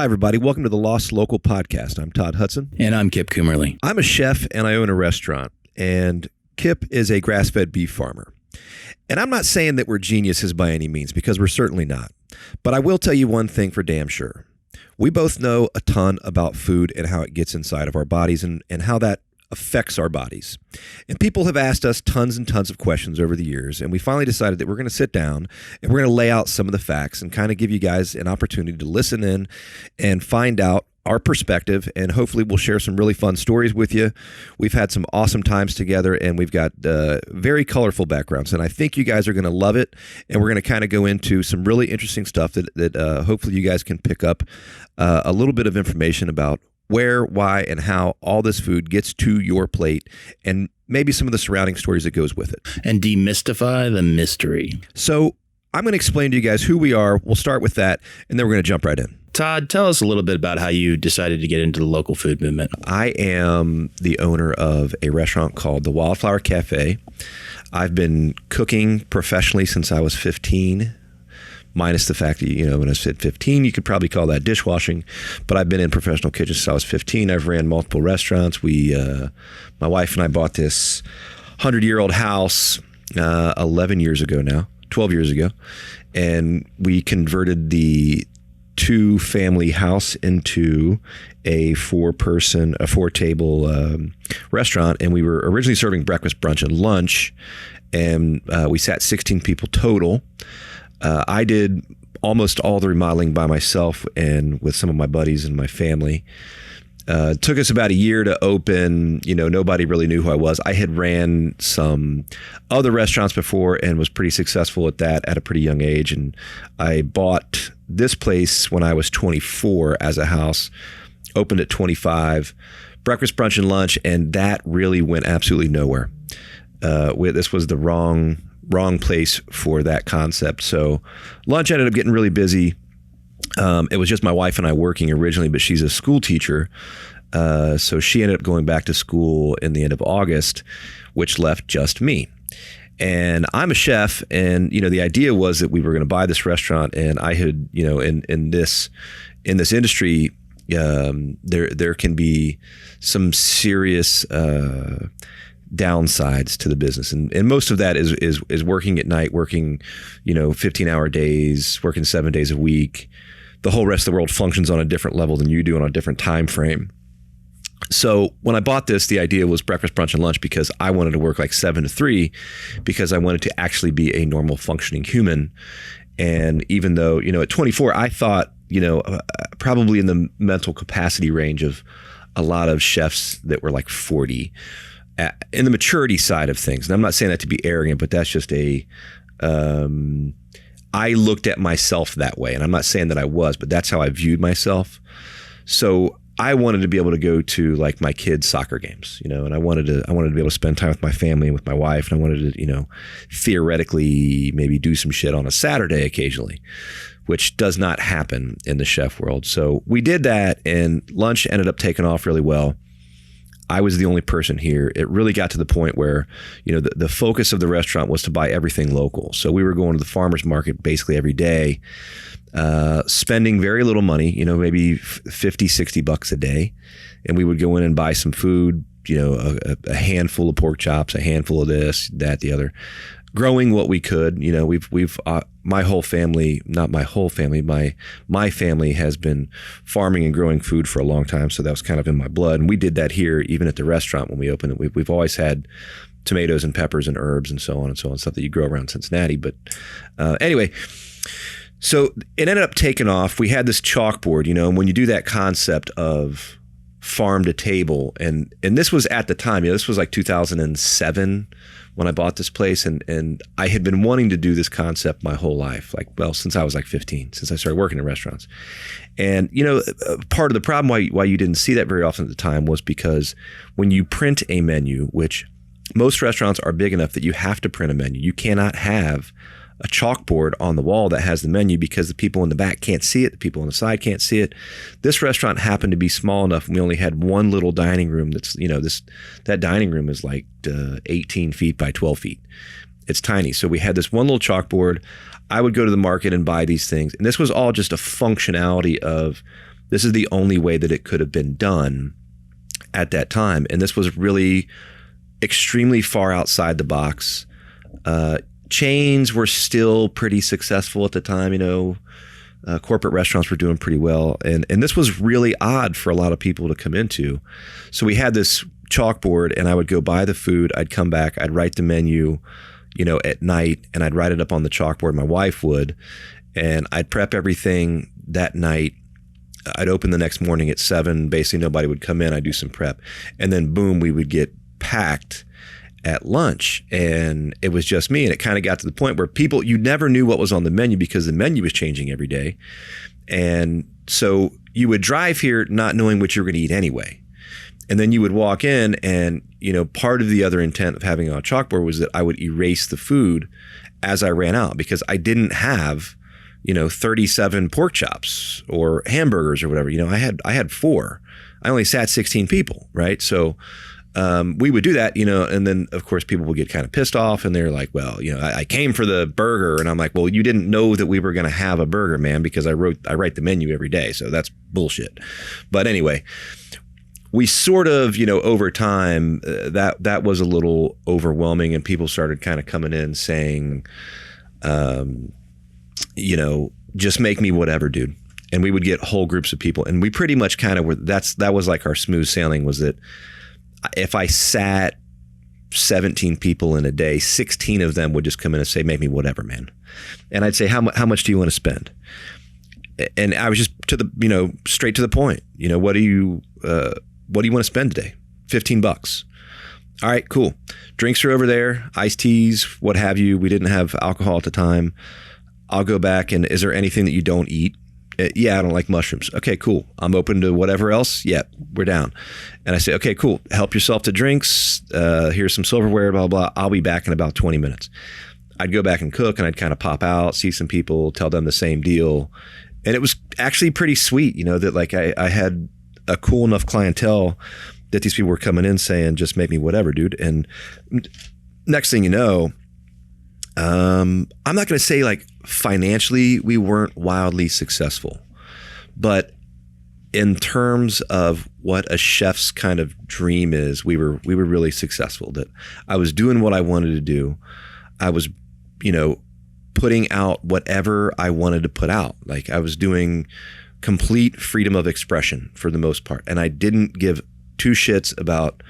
Hi, everybody. Welcome to the Lost Local Podcast. I'm Todd Hudson. And I'm Kip Coomerly. I'm a chef and I own a restaurant. And Kip is a grass-fed beef farmer. And I'm not saying that we're geniuses by any means, because we're certainly not. But I will tell you one thing for damn sure. We both know a ton about food and how it gets inside of our bodies and how that affects our bodies. And people have asked us tons and tons of questions over the years, and we finally decided that we're going to sit down and we're going to lay out some of the facts and kind of give you guys an opportunity to listen in and find out our perspective, and hopefully we'll share some really fun stories with you. We've had some awesome times together, and we've got very colorful backgrounds, and I think you guys are going to love it, and we're going to kind of go into some really interesting stuff that hopefully you guys can pick up a little bit of information about where, why, and how all this food gets to your plate, and maybe some of the surrounding stories that goes with it. And demystify the mystery. So I'm going to explain to you guys who we are. We'll start with that, and then we're going to jump right in. Todd, tell us a little bit about how you decided to get into the local food movement. I am the owner of a restaurant called the Wildflower Cafe. I've been cooking professionally since I was 15. Minus the fact that, when I was 15, you could probably call that dishwashing, but I've been in professional kitchens since I was 15. I've ran multiple restaurants. My wife and I bought this 100-year-old house 12 years ago, and we converted the two-family house into a four-table restaurant, and we were originally serving breakfast, brunch, and lunch, and we sat 16 people total. I did almost all the remodeling by myself and with some of my buddies and my family. It took us about a year to open. Nobody really knew who I was. I had ran some other restaurants before and was pretty successful at that at a pretty young age. And I bought this place when I was 24 as a house, opened at 25, breakfast, brunch, and lunch, and that really went absolutely nowhere. This was the wrong place for that concept. So lunch ended up getting really busy. It was just my wife and I working originally, but she's a school teacher. So she ended up going back to school in the end of August, which left just me. And I'm a chef, and the idea was that we were going to buy this restaurant, and I had, in this industry, there can be some serious downsides to the business, and most of that is working at night, working 15-hour days, working 7 days a week. The whole rest of the world functions on a different level than you do on a different time frame. So when I bought this, the idea was breakfast, brunch, and lunch, because I wanted to work like 7 to 3, because I wanted to actually be a normal functioning human. And even though at 24, I thought probably in the mental capacity range of a lot of chefs that were like 40. In the maturity side of things, and I'm not saying that to be arrogant, but that's just I looked at myself that way, and I'm not saying that I was, but that's how I viewed myself. So I wanted to be able to go to like my kids' soccer games, and I wanted to be able to spend time with my family and with my wife, and I wanted to, theoretically maybe do some shit on a Saturday occasionally, which does not happen in the chef world. So we did that, and lunch ended up taking off really well. I was the only person here. It really got to the point where, the focus of the restaurant was to buy everything local. So we were going to the farmer's market basically every day, spending very little money, maybe $50-$60 a day. And we would go in and buy some food, a handful of pork chops, a handful of this, that, the other, growing what we could. We've my whole family, not my whole family, my family has been farming and growing food for a long time. So that was kind of in my blood. And we did that here, even at the restaurant when we opened it. We've always had tomatoes and peppers and herbs and so on, stuff that you grow around Cincinnati. But anyway, so it ended up taking off. We had this chalkboard, and when you do that concept of farm to table, and this was at the time, this was like 2007 when I bought this place, and I had been wanting to do this concept my whole life, since I was like 15, since I started working in restaurants. And part of the problem why you didn't see that very often at the time was because when you print a menu, which most restaurants are big enough that you have to print a menu, you cannot have a chalkboard on the wall that has the menu, because the people in the back can't see it, the people on the side can't see it. This restaurant happened to be small enough, and we only had one little dining room that's, that dining room is like 18 feet by 12 feet. It's tiny. So we had this one little chalkboard. I would go to the market and buy these things. And this was all just a functionality of This is the only way that it could have been done at that time. And this was really extremely far outside the box. Chains were still pretty successful at the time, corporate restaurants were doing pretty well. And this was really odd for a lot of people to come into. So we had this chalkboard, and I would go buy the food. I'd come back, I'd write the menu, at night, and I'd write it up on the chalkboard. My wife would, and I'd prep everything that night. I'd open the next morning at 7. Basically, nobody would come in. I'd do some prep, and then boom, we would get packed at lunch, and it was just me. And it kind of got to the point where you never knew what was on the menu because the menu was changing every day. And so you would drive here not knowing what you were going to eat anyway. And then you would walk in, and, part of the other intent of having a chalkboard was that I would erase the food as I ran out, because I didn't have, 37 pork chops or hamburgers or whatever. I had 4. I only sat 16 people, right? So we would do that, and then of course people would get kind of pissed off, and they're like, well, I came for the burger, and I'm like, well, you didn't know that we were going to have a burger, man, because I write the menu every day. So that's bullshit. But anyway, we sort of, over time, that was a little overwhelming, and people started kind of coming in saying, just make me whatever, dude. And we would get whole groups of people, and we pretty much kind of were, that was like our smooth sailing, was that if I sat 17 people in a day, 16 of them would just come in and say, make me whatever, man. And I'd say, how much do you want to spend? And I was just straight to the point. What do you want to spend today? $15. All right, cool. Drinks are over there, iced teas, what have you. We didn't have alcohol at the time. I'll go back, and is there anything that you don't eat? Yeah, I don't like mushrooms. Okay, cool. I'm open to whatever else. Yeah, we're down. And I say, okay, cool. Help yourself to drinks. Here's some silverware, blah, blah. I'll be back in about 20 minutes. I'd go back and cook, and I'd kind of pop out, see some people, tell them the same deal. And it was actually pretty sweet, that like I had a cool enough clientele that these people were coming in saying, just make me whatever, dude. And next thing you know, I'm not going to say like financially we weren't wildly successful, but in terms of what a chef's kind of dream is, we were really successful. That I was doing what I wanted to do. I was, putting out whatever I wanted to put out. Like I was doing complete freedom of expression for the most part. And I didn't give two shits about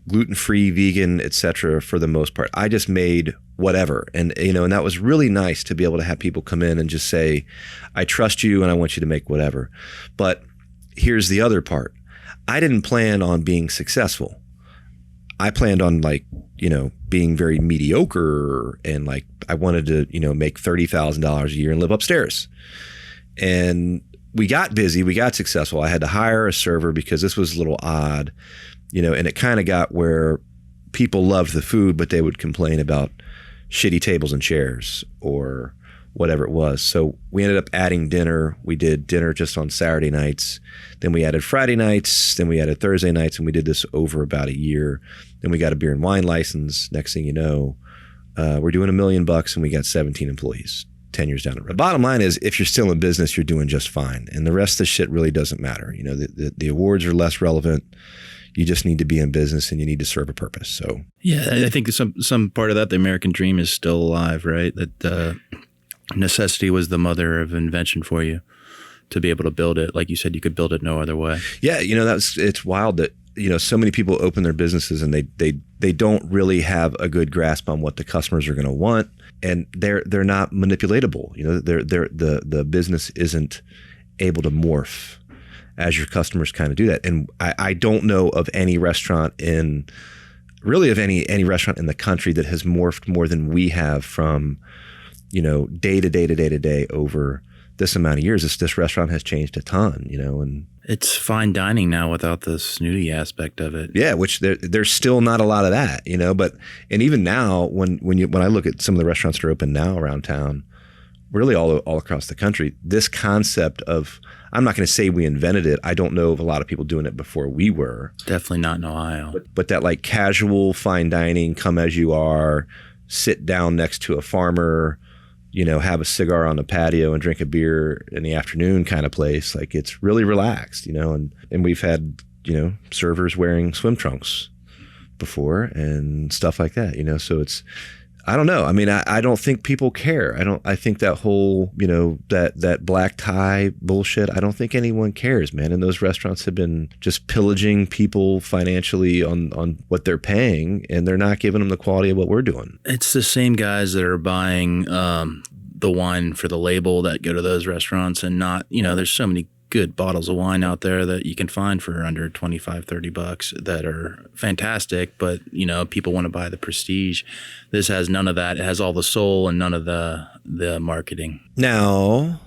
gluten-free, vegan, etc. for the most part. I just made whatever. And, and that was really nice to be able to have people come in and just say, I trust you and I want you to make whatever. But here's the other part. I didn't plan on being successful. I planned on being very mediocre, and I wanted to, make $30,000 a year and live upstairs. And we got busy, we got successful. I had to hire a server because this was a little odd, and it kind of got where people loved the food, but they would complain about shitty tables and chairs or whatever it was. So we ended up adding dinner. We did dinner just on Saturday nights. Then we added Friday nights. Then we added Thursday nights. And we did this over about a year. Then we got a beer and wine license. Next thing you know, we're doing $1 million and we got 17 employees 10 years down the road. The bottom line is, if you're still in business, you're doing just fine. And the rest of the shit really doesn't matter. The awards are less relevant. You just need to be in business and you need to serve a purpose. So yeah, I think some part of that, the American dream is still alive, right? That necessity was the mother of invention for you to be able to build it. Like you said, you could build it no other way. Yeah, it's wild that so many people open their businesses and they don't really have a good grasp on what the customers are going to want, and they're not manipulatable. The business isn't able to morph as your customers kind of do that. And I don't know of any restaurant any restaurant in the country that has morphed more than we have from, day to day to day to day over this amount of years. This restaurant has changed a ton, and it's fine dining now without the snooty aspect of it. Yeah, which there's still not a lot of that, but and even now when I look at some of the restaurants that are open now around town, really all across the country, this concept of, I'm not going to say we invented it. I don't know of a lot of people doing it before we were. Definitely not in Ohio. But that like casual fine dining, come as you are, sit down next to a farmer, have a cigar on the patio and drink a beer in the afternoon kind of place. Like it's really relaxed, and we've had, servers wearing swim trunks before and stuff like that, so it's, I don't know. I mean, I don't think people care. I think that whole, that black tie bullshit, I don't think anyone cares, man. And those restaurants have been just pillaging people financially on what they're paying, and they're not giving them the quality of what we're doing. It's the same guys that are buying the wine for the label that go to those restaurants, and not, there's so many good bottles of wine out there that you can find for under $25-$30 that are fantastic, but people want to buy the prestige. This has none of that. It has all the soul and none of the marketing. Now,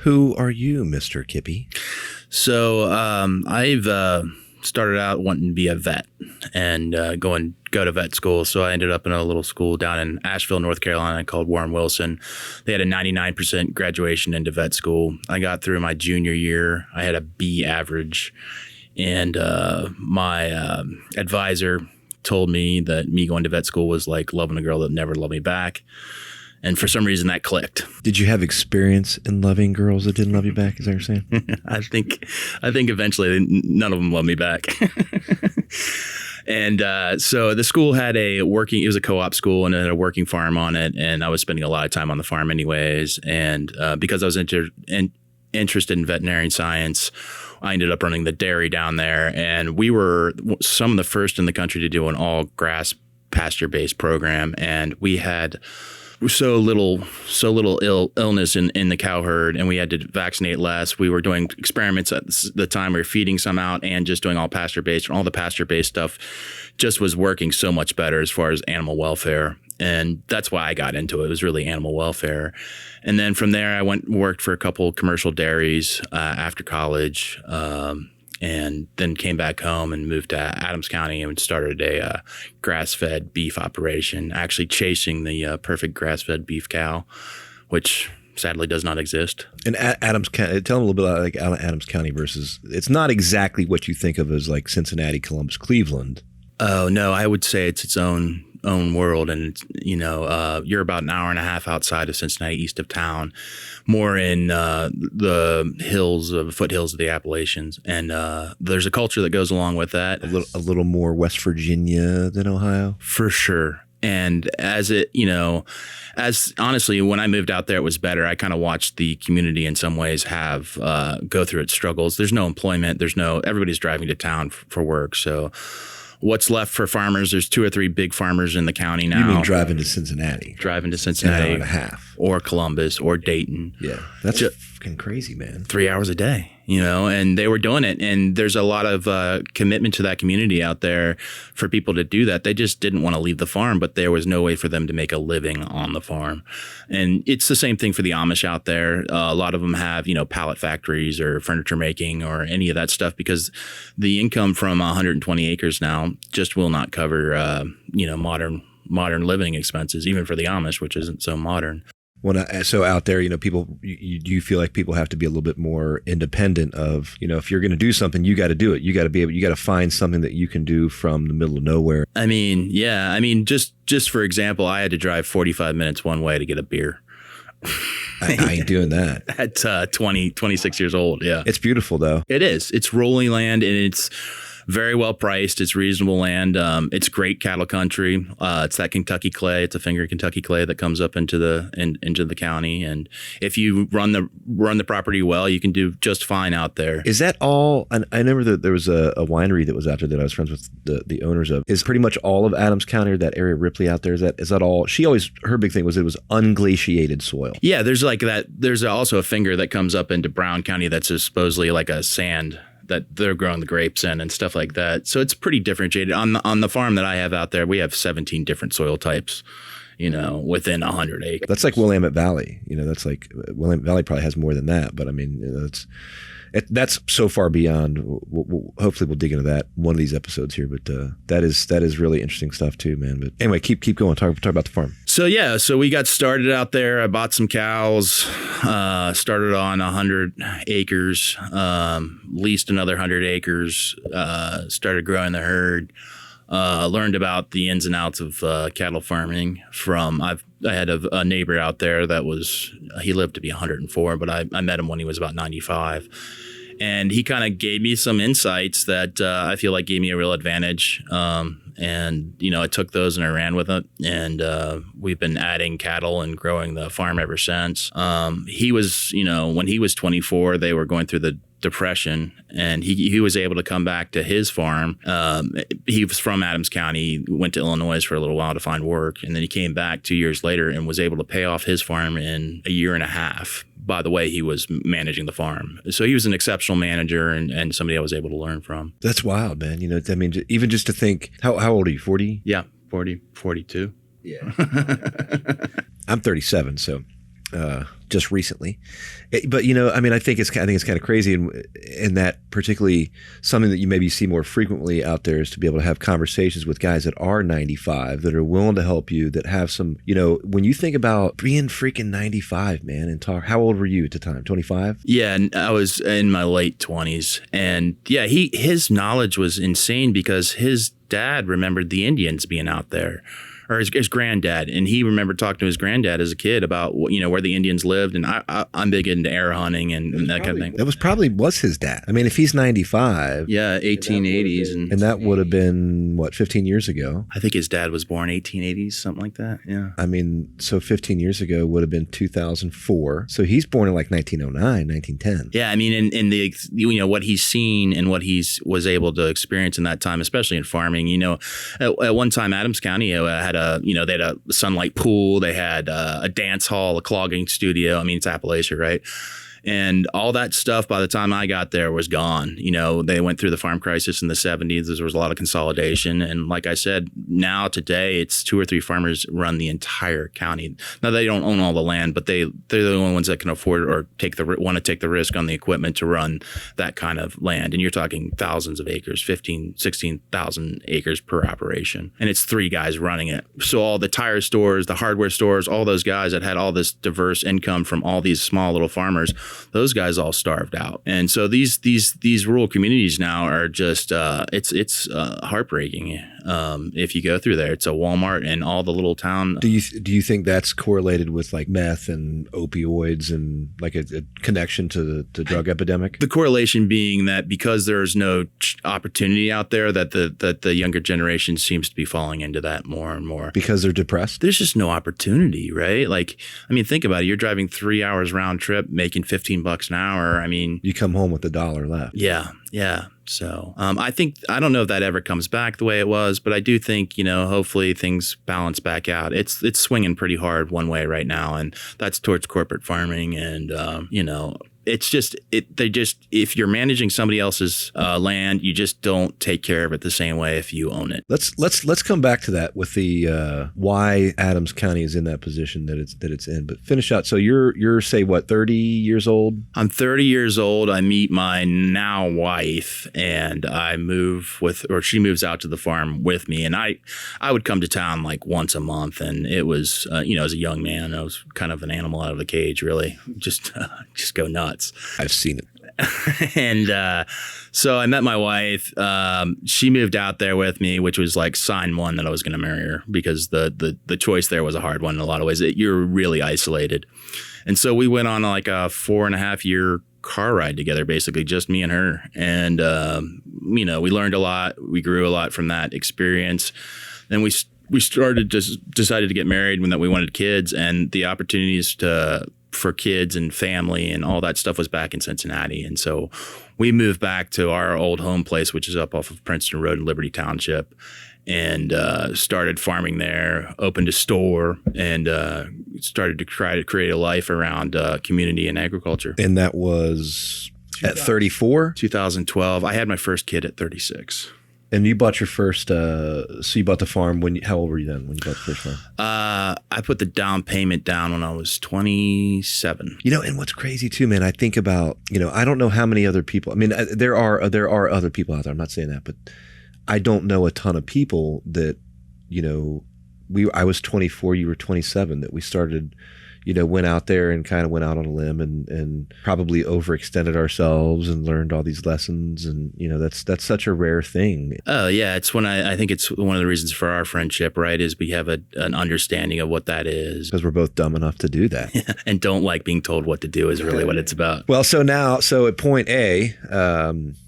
who are you, Mr. Kippy? So I've started out wanting to be a vet and go to vet school. So I ended up in a little school down in Asheville, North Carolina called Warren Wilson. They had a 99% graduation into vet school. I got through my junior year. I had a B average. And my advisor told me that me going to vet school was like loving a girl that never loved me back. And for some reason that clicked. Did you have experience in loving girls that didn't love you back? Is that what you're saying? I think eventually none of them loved me back. And so the school had it was a co-op school and it had a working farm on it. And I was spending a lot of time on the farm anyways. And because I was interested in veterinary science, I ended up running the dairy down there. And we were some of the first in the country to do an all grass pasture-based program. And we had so little illness in the cow herd, and we had to vaccinate less. We were doing experiments at the time. We were feeding some out and just doing all pasture-based, and all the pasture-based stuff just was working so much better as far as animal welfare. And that's why I got into it. It was really animal welfare. And then from there, I worked for a couple commercial dairies after college, and then came back home and moved to Adams County and started a grass-fed beef operation, actually chasing the perfect grass-fed beef cow, which sadly does not exist. And Adams County, tell them a little bit about like Adams County versus, it's not exactly what you think of as like Cincinnati, Columbus, Cleveland. Oh, no, I would say it's its own world. And it's, you're about an hour and a half outside of Cincinnati, east of town, more in the foothills of the Appalachians. And there's a culture that goes along with that. A little more West Virginia than Ohio? For sure. And as honestly, when I moved out there, it was better. I kind of watched the community in some ways go through its struggles. There's no employment. Everybody's driving to town for work. So what's left for farmers? There's 2 or 3 big farmers in the county now. You mean driving to Cincinnati? Driving to Cincinnati. An hour and a half. Or Columbus or Dayton. Yeah. That's fucking crazy, man. 3 hours a day, and they were doing it. And there's a lot of commitment to that community out there for people to do that. They just didn't want to leave the farm, but there was no way for them to make a living on the farm. And it's the same thing for the Amish out there. A lot of them have, pallet factories or furniture making or any of that stuff, because the income from 120 acres now just will not cover, modern living expenses, even for the Amish, which isn't so modern. So out there, people, you feel like people have to be a little bit more independent of, if you're going to do something, you got to do it. You got to find something that you can do from the middle of nowhere. I mean, yeah. I mean, just for example, I had to drive 45 minutes one way to get a beer. I ain't doing that. At 26 years old. Yeah. It's beautiful though. It is. It's rolling land, and it's very well priced. It's reasonable land. It's great cattle country. It's that Kentucky clay. It's a finger Kentucky clay that comes up into the county. And if you run the property well, you can do just fine out there. Is that all? I remember that there was a winery that was out there that I was friends with the owners of. Is pretty much all of Adams County, or that area of Ripley out there? Is that all? Her big thing was it was unglaciated soil. Yeah, there's like that. There's also a finger that comes up into Brown County that's supposedly like a sand that they're growing the grapes in and stuff like that. So it's pretty differentiated. On the farm that I have out there, we have 17 different soil types, within 100 acres. That's like Willamette Valley. That's like Willamette Valley probably has more than that. But I mean, that's so far beyond. Hopefully we'll dig into that one of these episodes here. But that is really interesting stuff too, man. But anyway, keep going. Talk about the farm. So we got started out there. I bought some cows, started on 100 acres, leased another 100 acres, started growing the herd. learned about the ins and outs of cattle farming from I had a neighbor out there that he lived to be 104, but I met him when he was about 95. And he kind of gave me some insights that I feel like gave me a real advantage. And, I took those and I ran with it. And we've been adding cattle and growing the farm ever since. He was, when he was 24, they were going through the Depression, and he was able to come back to his farm. He was from Adams County, went to Illinois for a little while to find work, and then he came back 2 years later and was able to pay off his farm in a year and a half by the way he was managing the farm. So he was an exceptional manager and somebody I was able to learn from. That's wild, man. I mean, even just to think, how old are you, 40? Yeah, 40, 42. Yeah. I'm 37, so just recently. But, I mean, I think it's kind of crazy in that particularly something that you maybe see more frequently out there is to be able to have conversations with guys that are 95, that are willing to help you, that have some, when you think about being freaking 95, man, and talk, how old were you at the time? 25? Yeah, I was in my late 20s. And yeah, his knowledge was insane because his dad remembered the Indians being out there. Or his granddad, and he remembered talking to his granddad as a kid about where the Indians lived, and I'm big into air hunting and that kind of thing. That was his dad. I mean, if he's 95, yeah, 1880s, and that would have been what, 15 years ago. I think his dad was born 1880s, something like that. Yeah. I mean, so 15 years ago would have been 2004. So he's born in like 1909, 1910. Yeah, I mean, in the what he's seen and what was able to experience in that time, especially in farming. At one time, Adams County had they had a sunlight pool, they had a dance hall, a clogging studio. I mean, it's Appalachia, right? And all that stuff by the time I got there was gone. They went through the farm crisis in the 70s. There was a lot of consolidation. And like I said, now today it's 2 or 3 farmers run the entire county. Now they don't own all the land, but they're the only ones that can afford or want to take the risk on the equipment to run that kind of land. And you're talking thousands of acres, 15, 16,000 acres per operation. And it's 3 guys running it. So all the tire stores, the hardware stores, all those guys that had all this diverse income from all these small little farmers, those guys all starved out. And so these rural communities now are just it's heartbreaking. If you go through there, it's a Walmart and all the little town. Do you think that's correlated with like meth and opioids and like a connection to the drug epidemic? The correlation being that because there's no opportunity out there, that the younger generation seems to be falling into that more and more because they're depressed. There's just no opportunity, right? Like, I mean, think about it. You're driving 3 hours round trip, making $15 an hour. I mean, you come home with $1 left. Yeah. So I don't know if that ever comes back the way it was, but I do think, hopefully things balance back out. It's swinging pretty hard one way right now, and that's towards corporate farming. And, it's just if you're managing somebody else's land, you just don't take care of it the same way if you own it. Let's come back to that with the why Adams County is in that position that it's in. But finish out. So you're say what, 30 years old? I'm 30 years old. I meet my now wife, and she moves out to the farm with me, and I would come to town like once a month, and it was as a young man, I was kind of an animal out of a cage, really, just go nuts. I've seen it. And so I met my wife. She moved out there with me, which was like sign one that I was going to marry her, because the choice there was a hard one in a lot of ways. You're really isolated. And so we went on like a 4.5 year car ride together, basically just me and her. And, we learned a lot. We grew a lot from that experience. Then we decided to get married when that we wanted kids, and the opportunities for kids and family and all that stuff was back in Cincinnati. And so we moved back to our old home place, which is up off of Princeton Road in Liberty Township, and started farming there, opened a store, and started to try to create a life around community and agriculture. And that was at 34? 2012. I had my first kid at 36. And you bought your first, so you bought the farm how old were you then when you bought the first farm? I put the down payment down when I was 27. And what's crazy too, man, I think about, I don't know how many other people, I mean, there are other people out there, I'm not saying that, but I don't know a ton of people that, I was 24, you were 27, that we started, went out there and kind of went out on a limb and probably overextended ourselves and learned all these lessons. And, that's such a rare thing. Oh, yeah. It's when I think it's one of the reasons for our friendship, right, is we have an understanding of what that is. Because we're both dumb enough to do that. And don't like being told what to do is really what it's about. Well, so at point A,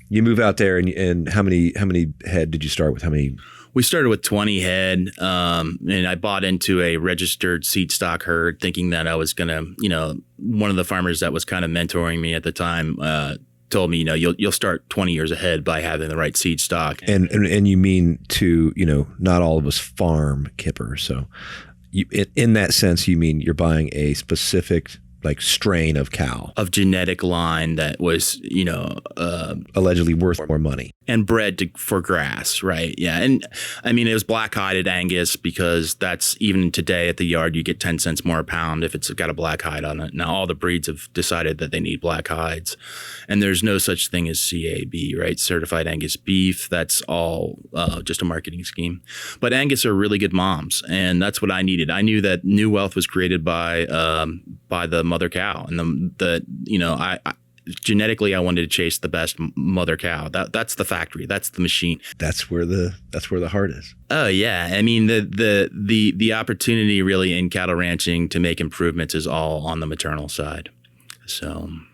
you move out there and how many head did you start with? How many? We started with 20 head, and I bought into a registered seed stock herd thinking that I was going to, one of the farmers that was kind of mentoring me at the time told me, you'll start 20 years ahead by having the right seed stock. And you mean to, not all of us farm kippers. So in that sense, you mean you're buying a specific like strain of cow, of genetic line that was, allegedly worth more money and bred for grass. Right. Yeah. And I mean, it was black hided Angus because that's even today at the yard, you get 10 cents more a pound if it's got a black hide on it. Now all the breeds have decided that they need black hides, and there's no such thing as CAB, right? Certified Angus beef. That's all just a marketing scheme. But Angus are really good moms, and that's what I needed. I knew that new wealth was created by the mother cow, and genetically I wanted to chase the best mother cow. That's the factory. That's the machine. That's where the heart is. Oh yeah. I mean the opportunity really in cattle ranching to make improvements is all on the maternal side.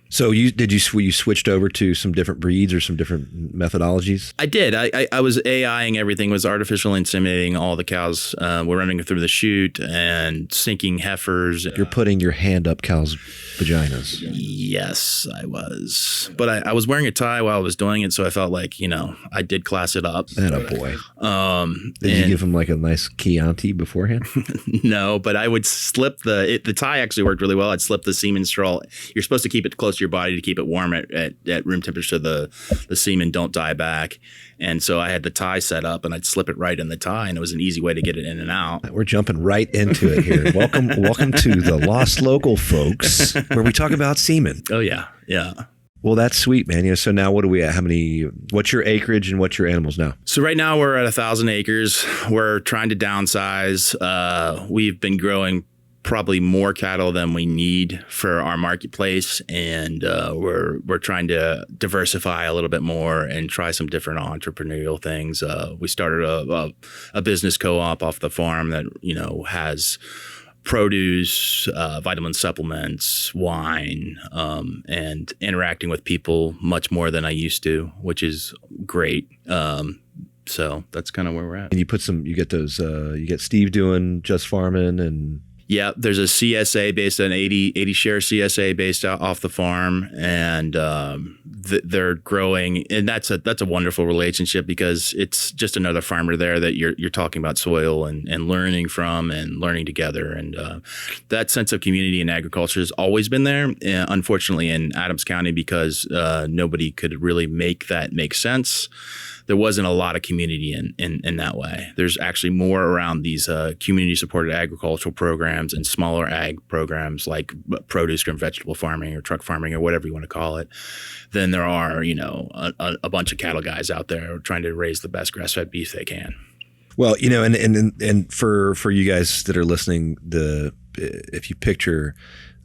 So you switched over to some different breeds or some different methodologies? I did. I was AIing everything, was artificial inseminating all the cows. We're running through the chute and sinking heifers. You're putting your hand up cows' vaginas. Yes, I was. But I was wearing a tie while I was doing it, so I felt like, I did class it up. Attaboy. Did you give him like a nice Chianti beforehand? No, but I would slip the tie actually worked really well. I'd slip the semen straw. You're supposed to keep it close to your body to keep it warm at room temperature so the semen don't die back. And so I had the tie set up and I'd slip it right in the tie, and it was an easy way to get it in and out. We're jumping right into it here. Welcome to the Lost Local, folks, where we talk about semen. Oh yeah. Yeah. Well, that's sweet, man. So now what are we at? What's your acreage and what's your animals now? So right now we're at 1,000 acres. We're trying to downsize. We've been growing probably more cattle than we need for our marketplace, and we're trying to diversify a little bit more and try some different entrepreneurial things. We started a business co-op off the farm that has produce, vitamin supplements, wine, and interacting with people much more than I used to, which is great. So that's kind of where we're at. And you get Steve doing Just Farming and. Yeah, there's a CSA based on 80 share CSA based off the farm, and they're growing, and that's a wonderful relationship because it's just another farmer there that you're talking about soil and learning from and learning together, and that sense of community in agriculture has always been there. Unfortunately, in Adams County, because nobody could really make that make sense. There wasn't a lot of community in that way. There's actually more around these community-supported agricultural programs and smaller ag programs like produce and vegetable farming or truck farming or whatever you want to call it than there are, a bunch of cattle guys out there trying to raise the best grass-fed beef they can. Well, and for you guys that are listening, if you picture,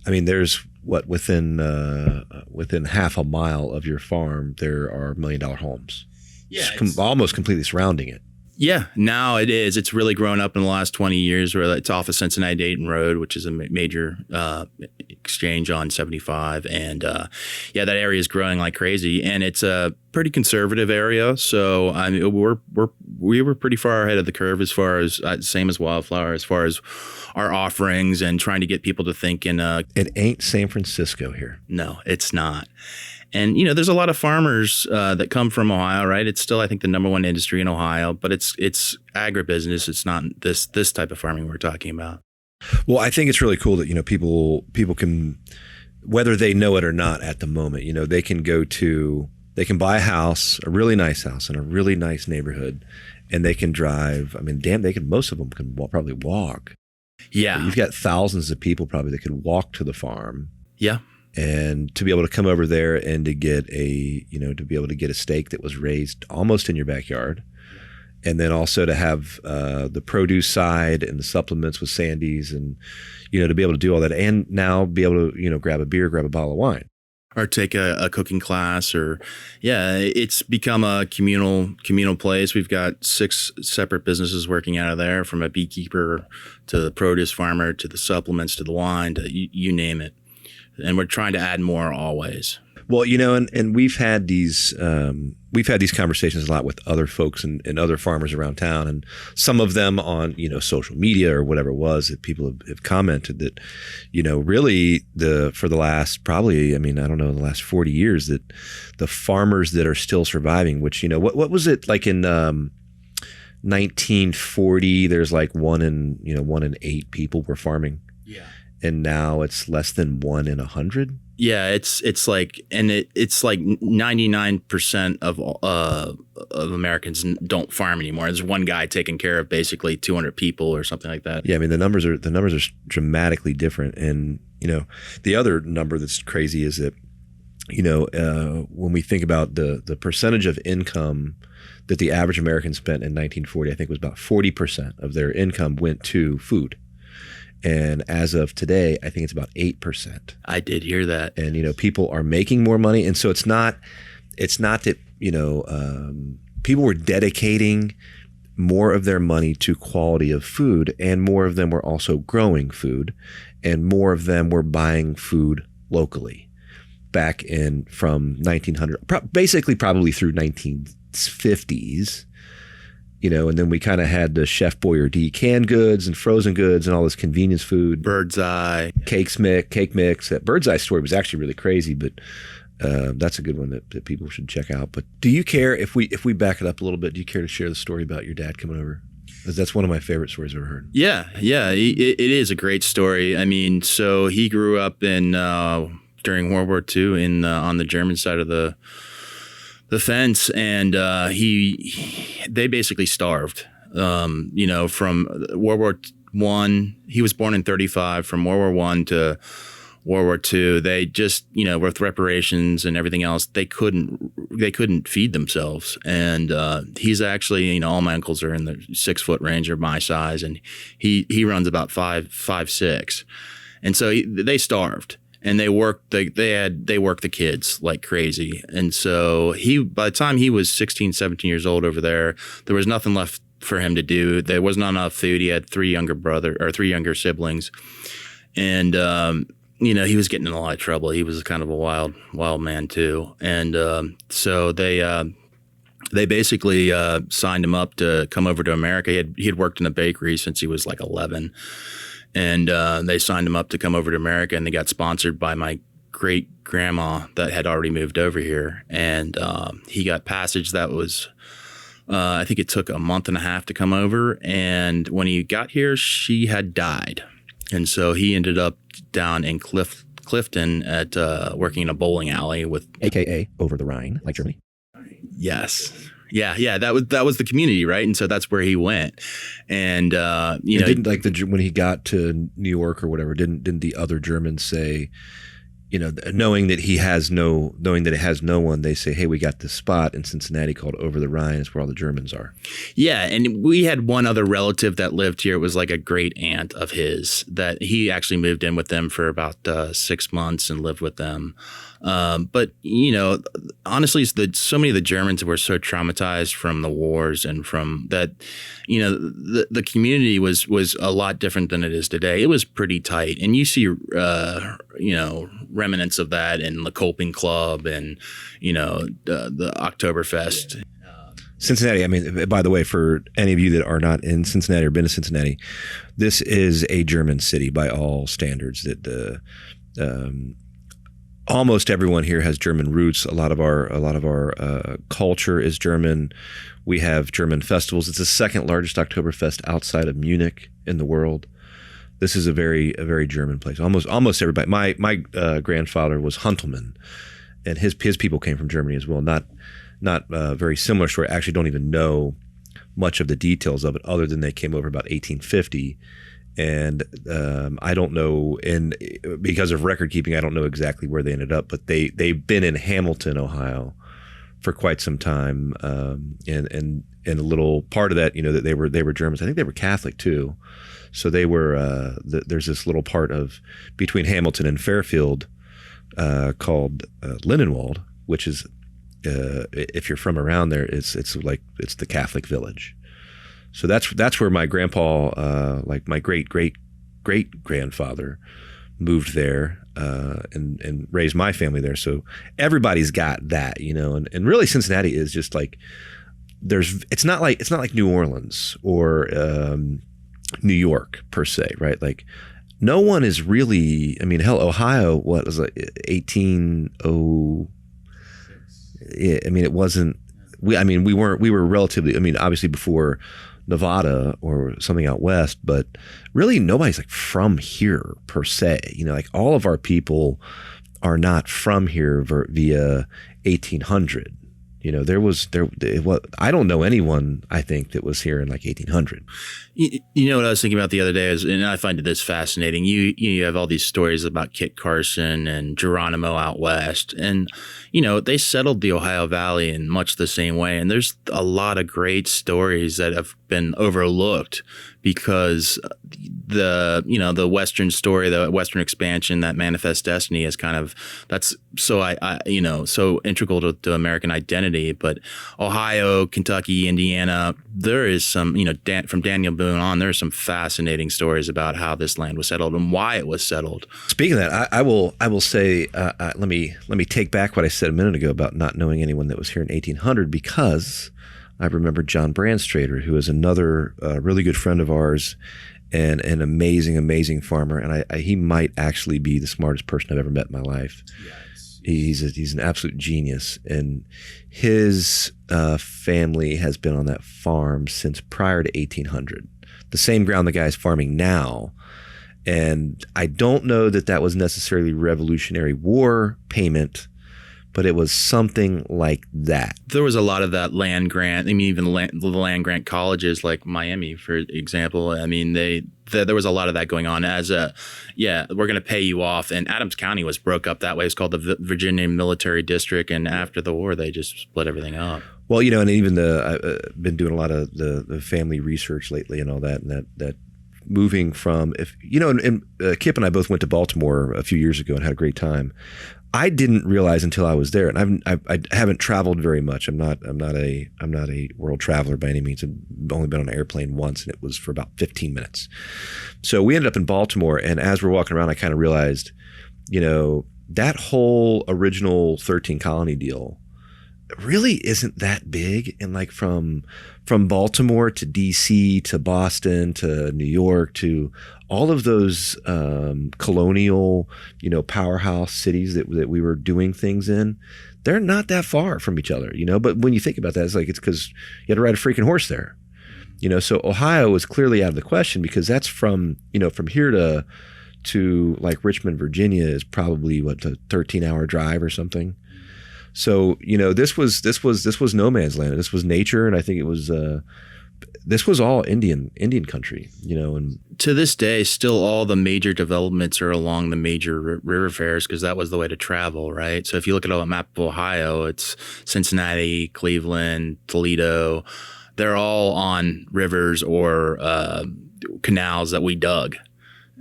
I mean, there's within half a mile of your farm, there are $1 million homes. Yeah, almost completely surrounding it. Yeah, now it is. It's really grown up in the last 20 years. Where it's off of Cincinnati-Dayton Road, which is a major exchange on 75, and that area is growing like crazy. And it's a pretty conservative area, so I mean, we were pretty far ahead of the curve as far as same as Wildflower, as far as our offerings and trying to get people to think in. It ain't San Francisco here. No, it's not. And, there's a lot of farmers that come from Ohio, right? It's still, I think, the number one industry in Ohio, but it's agribusiness. It's not this type of farming we're talking about. Well, I think it's really cool that, people can, whether they know it or not at the moment, they can buy a house, a really nice house in a really nice neighborhood, and they can drive. I mean, most of them can probably walk. Yeah. You've got thousands of people probably that could walk to the farm. Yeah. And to be able to come over there and to get a steak that was raised almost in your backyard, and then also to have the produce side and the supplements with Sandy's, and to be able to do all that, and now be able to grab a beer, grab a bottle of wine, or take a cooking class, or it's become a communal place. We've got 6 separate businesses working out of there, from a beekeeper to the produce farmer to the supplements to the wine to you name it, and we're trying to add more always. Well, and we've had these conversations a lot with other folks and other farmers around town, and some of them on social media or whatever it was, that people have commented that really for the last probably, I don't know, the last 40 years, that the farmers that are still surviving, which what was it like in 1940? There's like 1 in 8 people were farming. Yeah. And now it's less than 1 in 100. Yeah, it's like, and it's like 99% of Americans don't farm anymore. There's one guy taking care of basically 200 people or something like that. Yeah, the numbers are dramatically different. And the other number that's crazy is that when we think about the percentage of income that the average American spent in 1940, I think it was about 40% of their income went to food. And as of today, I think it's about 8%. I did hear that. And, people are making more money. And so it's not that, people were dedicating more of their money to quality of food, and more of them were also growing food, and more of them were buying food locally back from 1900, basically probably through 1950s. And then we kind of had the Chef Boyardee canned goods and frozen goods and all this convenience food. Bird's Eye. Cake mix. That Bird's Eye story was actually really crazy, but that's a good one that people should check out. But do you care, if we back it up a little bit, do you care to share the story about your dad coming over? Because that's one of my favorite stories I've ever heard. Yeah. It is a great story. So he grew up in during World War II on the German side of the fence, and they basically starved. From World War I, he was born in 1935. From World War I to World War II, they just with reparations and everything else, they couldn't feed themselves. And he's actually all my uncles are in the 6-foot range, or my size, and he runs about 5'6", and so they starved. And they worked the kids like crazy. And so by the time he was 16, 17 years old over there was nothing left for him to do. There was not enough food. He had 3 younger siblings. And, he was getting in a lot of trouble. He was kind of a wild man too. And so they basically signed him up to come over to America. He had worked in a bakery since he was like 11. And they signed him up to come over to America, and they got sponsored by my great grandma that had already moved over here. And he got passage that was, I think it took a month and a half to come over. And when he got here, she had died. And so he ended up down in Clifton at working in a bowling alley with, AKA over the Rhine, like Germany. Yes. Yeah, that was the community, right? And so that's where he went, and didn't when he got to New York or whatever, didn't the other Germans say, knowing that it has no one, they say, hey, we got this spot in Cincinnati called Over the Rhine. It's where all the Germans are. Yeah, and we had one other relative that lived here. It was like a great aunt of his that he actually moved in with them for about 6 months and lived with them. But honestly, so many of the Germans were so traumatized from the wars and from that, the community was a lot different than it is today. It was pretty tight, and you see, remnants of that in the Coping Club and the Oktoberfest. Cincinnati, by the way, for any of you that are not in Cincinnati or been to Cincinnati, this is a German city by all standards. That almost everyone here has German roots. A lot of our culture is German. We have German festivals. It's the second largest Oktoberfest outside of Munich in the world. This is a very German place. Almost everybody. My grandfather was Huntelmann, and his people came from Germany as well. Not very similar story. I actually don't even know much of the details of it, other than they came over about 1850. And I don't know, and because of record keeping, I don't know exactly where they ended up, but they've been in Hamilton, Ohio for quite some time, and a little part of that, that they were Germans. I think they were Catholic too, so they were. There's this little part of between Hamilton and Fairfield called Lindenwald, which is if you're from around there, it's the Catholic village. So that's where my grandpa, like my great grandfather, moved there and raised my family there. So everybody's got that, and really Cincinnati is just like it's not like New Orleans or New York per se, right? Like no one is really, I mean, hell, Ohio, what was it, 1806? Yeah, I mean, it wasn't, we were relatively, I mean, obviously before Nevada or something out west, but really nobody's like from here per se. Like all of our people are not from here via 1800. I don't know anyone, I think, that was here in like 1800. You know what I was thinking about the other day is, and I find this fascinating. You have all these stories about Kit Carson and Geronimo out west, and they settled the Ohio Valley in much the same way. And there's a lot of great stories that have been overlooked because the Western story, the Western expansion, that manifest destiny is that's so so integral to American identity. But Ohio, Kentucky, Indiana, there is some, from Daniel Boone on, there are some fascinating stories about how this land was settled and why it was settled. Speaking of that, I will say, let me take back what I said a minute ago about not knowing anyone that was here in 1800, because I remember John Brandstrader, who is another really good friend of ours and an amazing farmer. And he might actually be the smartest person I've ever met in my life. Yes. He's an absolute genius. And his family has been on that farm since prior to 1800, the same ground the guy's farming now. And I don't know that was necessarily Revolutionary War payment, but it was something like that. There was a lot of that land grant. I mean, even the land grant colleges like Miami, for example. I mean, there was a lot of that going on we're going to pay you off. And Adams County was broke up that way. It's called the Virginia Military District. And after the war, they just split everything up. Well, and even I've been doing a lot of the family research lately and all that, and that moving from, Kip and I both went to Baltimore a few years ago and had a great time. I didn't realize until I was there, and I haven't traveled very much. I'm not a world traveler by any means. I've only been on an airplane once, and it was for about 15 minutes. So we ended up in Baltimore, and as we're walking around, I kind of realized, that whole original 13 colony deal really isn't that big. And like from Baltimore to DC to Boston to New York to all of those colonial, powerhouse cities that we were doing things in, they're not that far from each other, But when you think about that, it's because you had to ride a freaking horse there, So Ohio was clearly out of the question, because that's from here to like Richmond, Virginia is probably a 13-hour drive or something. So, this was no man's land. This was nature. And I think it was, this was all Indian country, and to this day, still all the major developments are along the major river fares, because that was the way to travel, right? So if you look at a map of Ohio, it's Cincinnati, Cleveland, Toledo. They're all on rivers or canals that we dug.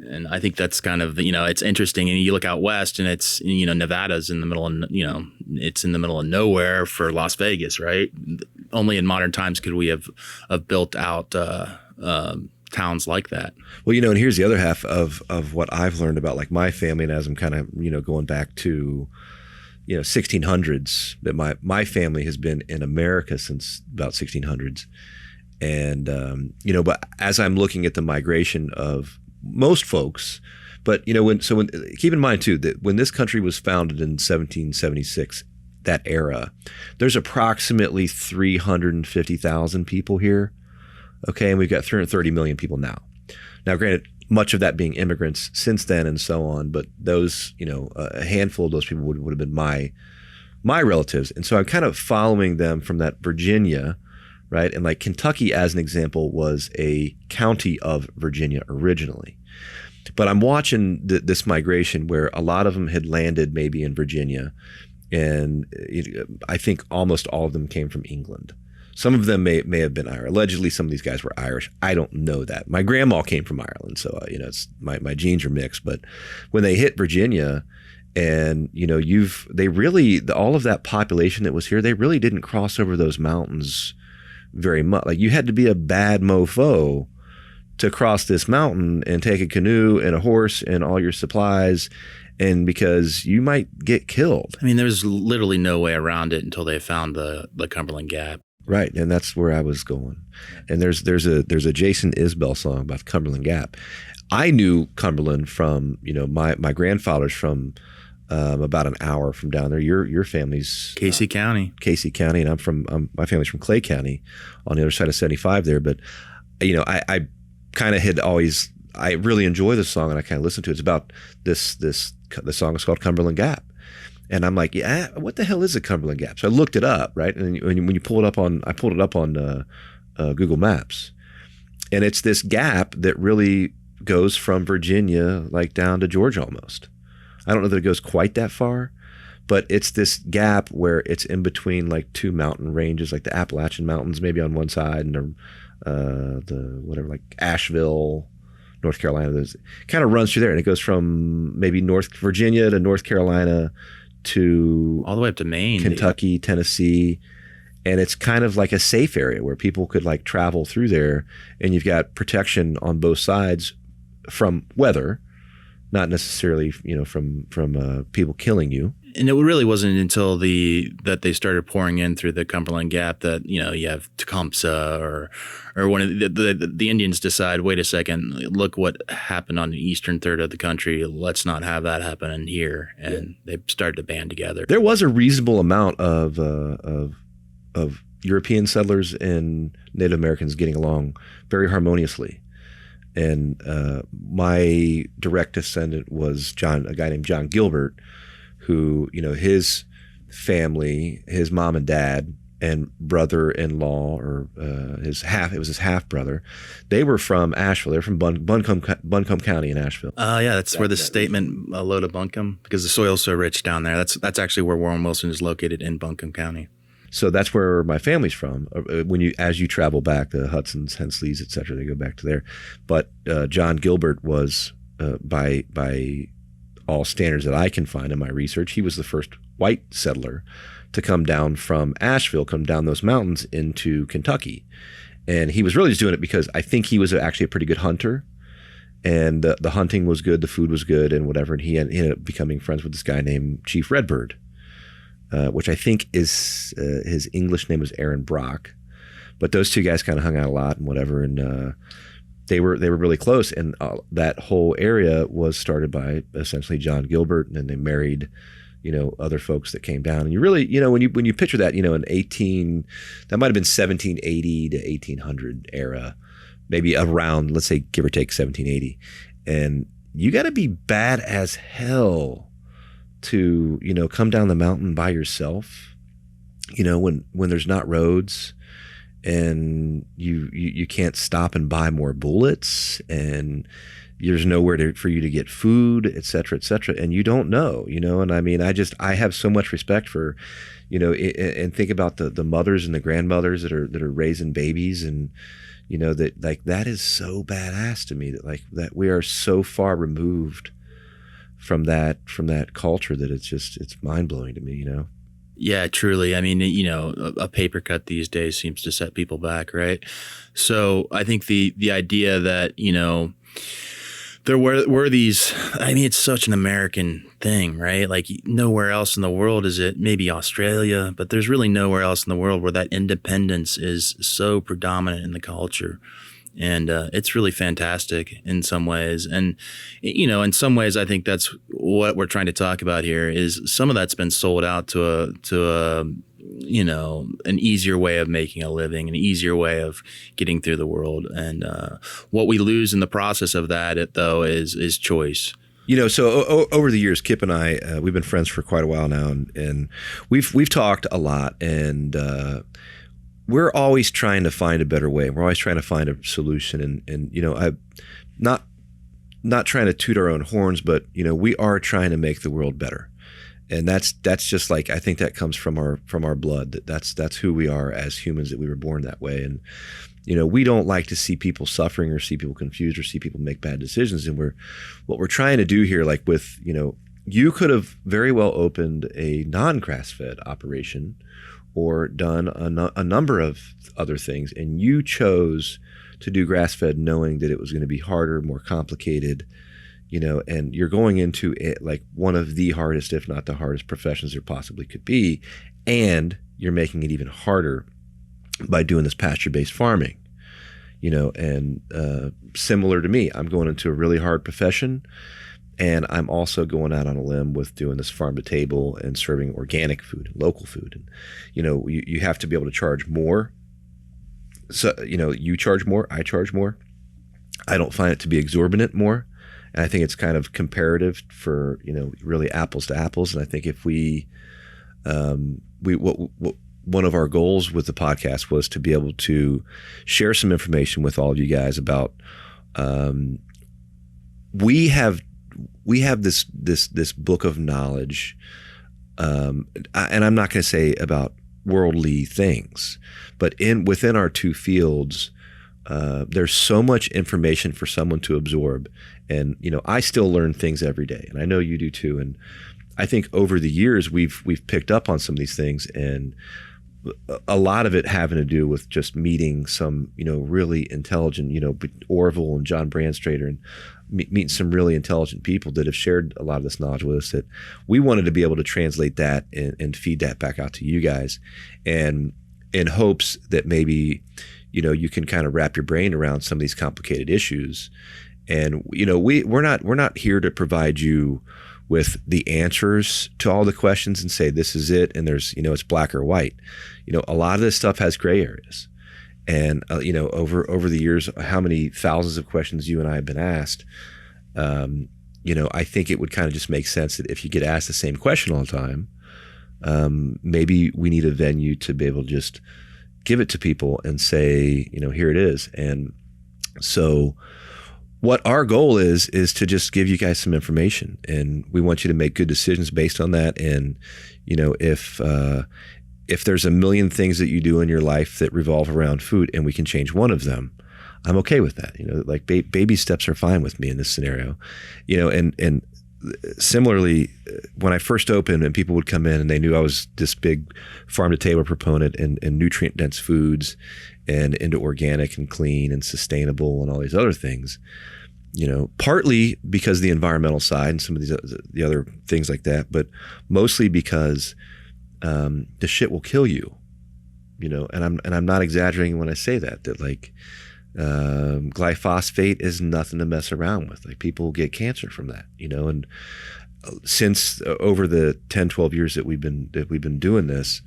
And I think that's kind of, it's interesting. And you look out west, and it's, Nevada's in the middle of, it's in the middle of nowhere for Las Vegas, right? Only in modern times could we have built out towns like that. Well, and here's the other half of what I've learned about like my family, and as I'm kind of, going back to, 1600s, that my family has been in America since about 1600s. And, but as I'm looking at the migration of most folks, but keep in mind too that when this country was founded in 1776, that era, there's approximately 350,000 people here. Okay, and we've got 330 million people now. Now, granted, much of that being immigrants since then and so on, but those, a handful of those people would have been my relatives, and so I'm kind of following them from that Virginia. Right. And like Kentucky, as an example, was a county of Virginia originally. But I'm watching this migration where a lot of them had landed maybe in Virginia, And I think almost all of them came from England. Some of them may have been Irish. Allegedly, some of these guys were Irish. I don't know that. My grandma came from Ireland, so it's my genes are mixed. But when they hit Virginia, and all of that population that was here, they really didn't cross over those mountains very much. Like, you had to be a bad mofo to cross this mountain and take a canoe and a horse and all your supplies, and because you might get killed. I mean, there's literally no way around it until they found the Cumberland Gap. Right, and that's where I was going. And there's a Jason Isbell song about the Cumberland Gap. I knew Cumberland from my grandfather's from about an hour from down there. Your family's Casey County, and my family's from Clay County, on the other side of 75 there. But I kind of had always, I really enjoy this song, and I kind of listened to it. It's about the song is called Cumberland Gap. And I'm like, yeah, what the hell is a Cumberland Gap? So I looked it up, right? And when you pull it up I pulled it up on Google Maps, and it's this gap that really goes from Virginia like down to Georgia almost. I don't know that it goes quite that far, but it's this gap where it's in between like two mountain ranges, like the Appalachian Mountains maybe on one side, and the whatever, like Asheville, North Carolina. It kind of runs through there, and it goes from maybe North Virginia to North Carolina to all the way up to Maine, Kentucky, Tennessee. And it's kind of like a safe area where people could like travel through there, and you've got protection on both sides from weather, not necessarily from people killing you. And it really wasn't until that they started pouring in through the Cumberland Gap that you have Tecumseh or one of the Indians decide, wait a second, look what happened on the eastern third of the country. Let's not have that happen in here, and they started to band together. There was a reasonable amount of European settlers and Native Americans getting along very harmoniously. And my direct descendant was a guy named John Gilbert, who, his family, his mom and dad and brother-in-law, or it was his half-brother, they were from Asheville. They're from Buncombe County in Asheville. Yeah, that's where the statement, a load of Buncombe, because the soil's so rich down there. That's actually where Warren Wilson is located, in Buncombe County. So that's where my family's from. As you travel back, the Hudsons, Hensleys, et cetera, they go back to there. But John Gilbert was, by all standards that I can find in my research, he was the first white settler to come down from Asheville, come down those mountains into Kentucky. And he was really just doing it because I think he was actually a pretty good hunter. And the hunting was good, the food was good, and whatever. And he ended up becoming friends with this guy named Chief Redbird, which I think is his English name was Aaron Brock. But those two guys kind of hung out a lot and whatever, and they were really close. And that whole area was started by essentially John Gilbert, and then they married, other folks that came down. And you really, when you picture that, in that might have been 1780 to 1800 era, maybe around, let's say, give or take 1780, and you got to be bad as hell to come down the mountain by yourself, when there's not roads, and you can't stop and buy more bullets, and there's nowhere for you to get food, et cetera, and you don't know, and I mean, I have so much respect for, and think about the mothers and the grandmothers that are raising babies, and that is so badass to me, that we are so far removed from that culture that it's mind-blowing to me, Yeah, truly. I mean, a paper cut these days seems to set people back, right? So I think the idea that, there were these, I mean, it's such an American thing, right? Like, nowhere else in the world is it, maybe Australia, but there's really nowhere else in the world where that independence is so predominant in the culture. And it's really fantastic in some ways. And, in some ways, I think that's what we're trying to talk about here, is some of that's been sold out to an easier way of making a living, an easier way of getting through the world. And what we lose in the process of that, though, is choice. So over the years, Kip and I, we've been friends for quite a while now, and we've talked a lot, and we're always trying to find a better way. We're always trying to find a solution, and I'm not trying to toot our own horns, but we are trying to make the world better. And that's just like, I think that comes from our blood. That's who we are as humans, that we were born that way. And we don't like to see people suffering or see people confused or see people make bad decisions. And what we're trying to do here, like with, you could have very well opened a non-grass-fed operation or done a number of other things, and you chose to do grass-fed knowing that it was going to be harder, more complicated, and you're going into it like one of the hardest, if not the hardest professions there possibly could be, and you're making it even harder by doing this pasture-based farming, and similar to me, I'm going into a really hard profession, and I'm also going out on a limb with doing this farm to table and serving organic food, local food. And, you have to be able to charge more. So, you charge more, I charge more. I don't find it to be exorbitant more. And I think it's kind of comparative for, really apples to apples. And I think if one of our goals with the podcast was to be able to share some information with all of you guys about, we have this book of knowledge, and I'm not going to say about worldly things, but within our two fields, there's so much information for someone to absorb. And I still learn things every day, and I know you do too. And I think over the years we've picked up on some of these things, and a lot of it having to do with just meeting some really intelligent, Orville and John Brandstrader, and meeting some really intelligent people that have shared a lot of this knowledge with us, that we wanted to be able to translate that and feed that back out to you guys, and in hopes that maybe you can kind of wrap your brain around some of these complicated issues. And we're not here to provide you with the answers to all the questions and say this is it and there's it's black or white. A lot of this stuff has gray areas. And over the years, how many thousands of questions you and I have been asked, I think it would kind of just make sense that if you get asked the same question all the time, maybe we need a venue to be able to just give it to people and say, here it is. And so what our goal is to just give you guys some information, and we want you to make good decisions based on that. And, if there's a million things that you do in your life that revolve around food and we can change one of them, I'm okay with that. Like baby steps are fine with me in this scenario, and similarly, when I first opened and people would come in and they knew I was this big farm to table proponent and nutrient dense foods and into organic and clean and sustainable and all these other things, partly because of the environmental side and some of the other things like that, but mostly because the shit will kill you, and I'm not exaggerating when I say that like glyphosate is nothing to mess around with. Like, people get cancer from that, and since over the 10, 12 years that we've been doing this,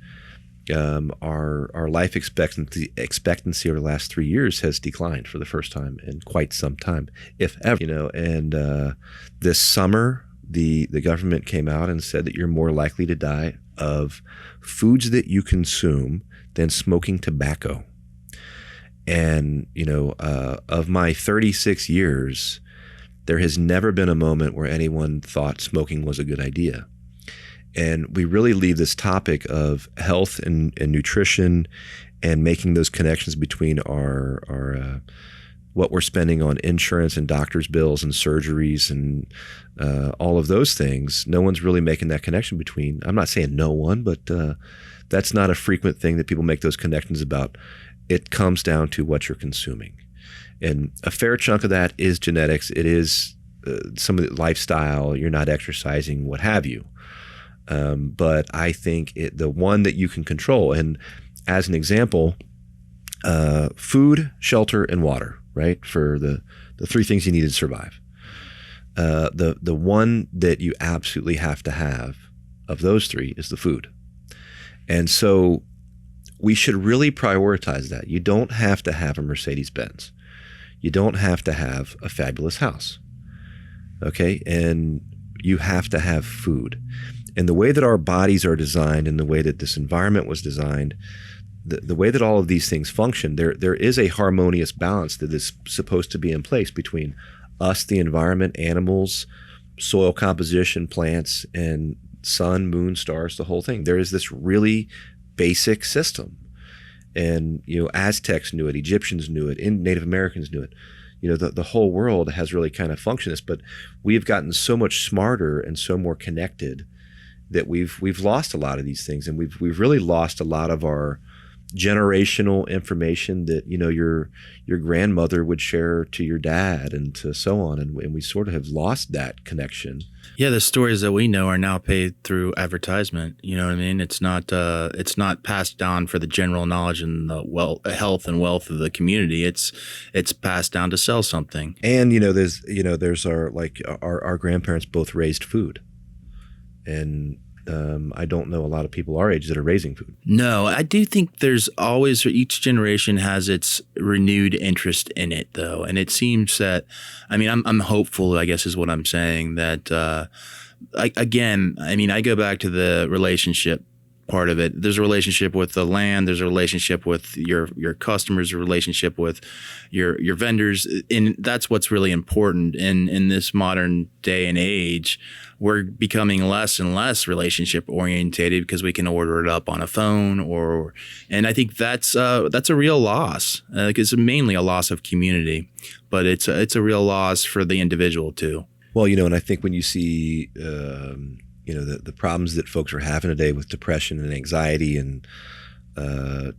our life expectancy over the last 3 years has declined for the first time in quite some time, if ever. And this summer the government came out and said that you're more likely to die of foods that you consume than smoking tobacco. And of my 36 years, there has never been a moment where anyone thought smoking was a good idea. And we really leave this topic of health and nutrition and making those connections between our what we're spending on insurance and doctor's bills and surgeries and all of those things. No one's really making that connection between, I'm not saying no one, but that's not a frequent thing that people make those connections about. It comes down to what you're consuming. And a fair chunk of that is genetics. It is some of the lifestyle, you're not exercising, what have you. But I think the one that you can control, and as an example, food, shelter, and water, right? For the three things you need to survive. The one that you absolutely have to have of those three is the food. And so we should really prioritize that. You don't have to have a Mercedes-Benz. You don't have to have a fabulous house. Okay? And you have to have food. And the way that our bodies are designed and the way that this environment was designed, the way that all of these things function, there is a harmonious balance that is supposed to be in place between us, the environment, animals, soil composition, plants, and sun, moon, stars, the whole thing. There is this really basic system. And, Aztecs knew it, Egyptians knew it, Native Americans knew it. The whole world has really kind of functioned this, but we've gotten so much smarter and so more connected that we've lost a lot of these things. And we've really lost a lot of our generational information that your grandmother would share to your dad and to so on, and we sort of have lost that connection. Yeah, the stories that we know are now paid through advertisement. You know what I mean? It's not passed down for the general knowledge and the health and wealth of the community. It's passed down to sell something. And there's our grandparents both raised food, and I don't know a lot of people our age that are raising food. No, I do think there's always, each generation has its renewed interest in it, though. And it seems that, I'm hopeful, I guess is what I'm saying, that, I go back to the relationship part of it. There's a relationship with the land. There's a relationship with your customers, a relationship with your vendors. And that's what's really important in this modern day and age. We're becoming less and less relationship orientated because we can order it up on a phone, and I think that's a real loss. It's mainly a loss of community, but it's a real loss for the individual too. Well, and I think when you see the problems that folks are having today with depression and anxiety and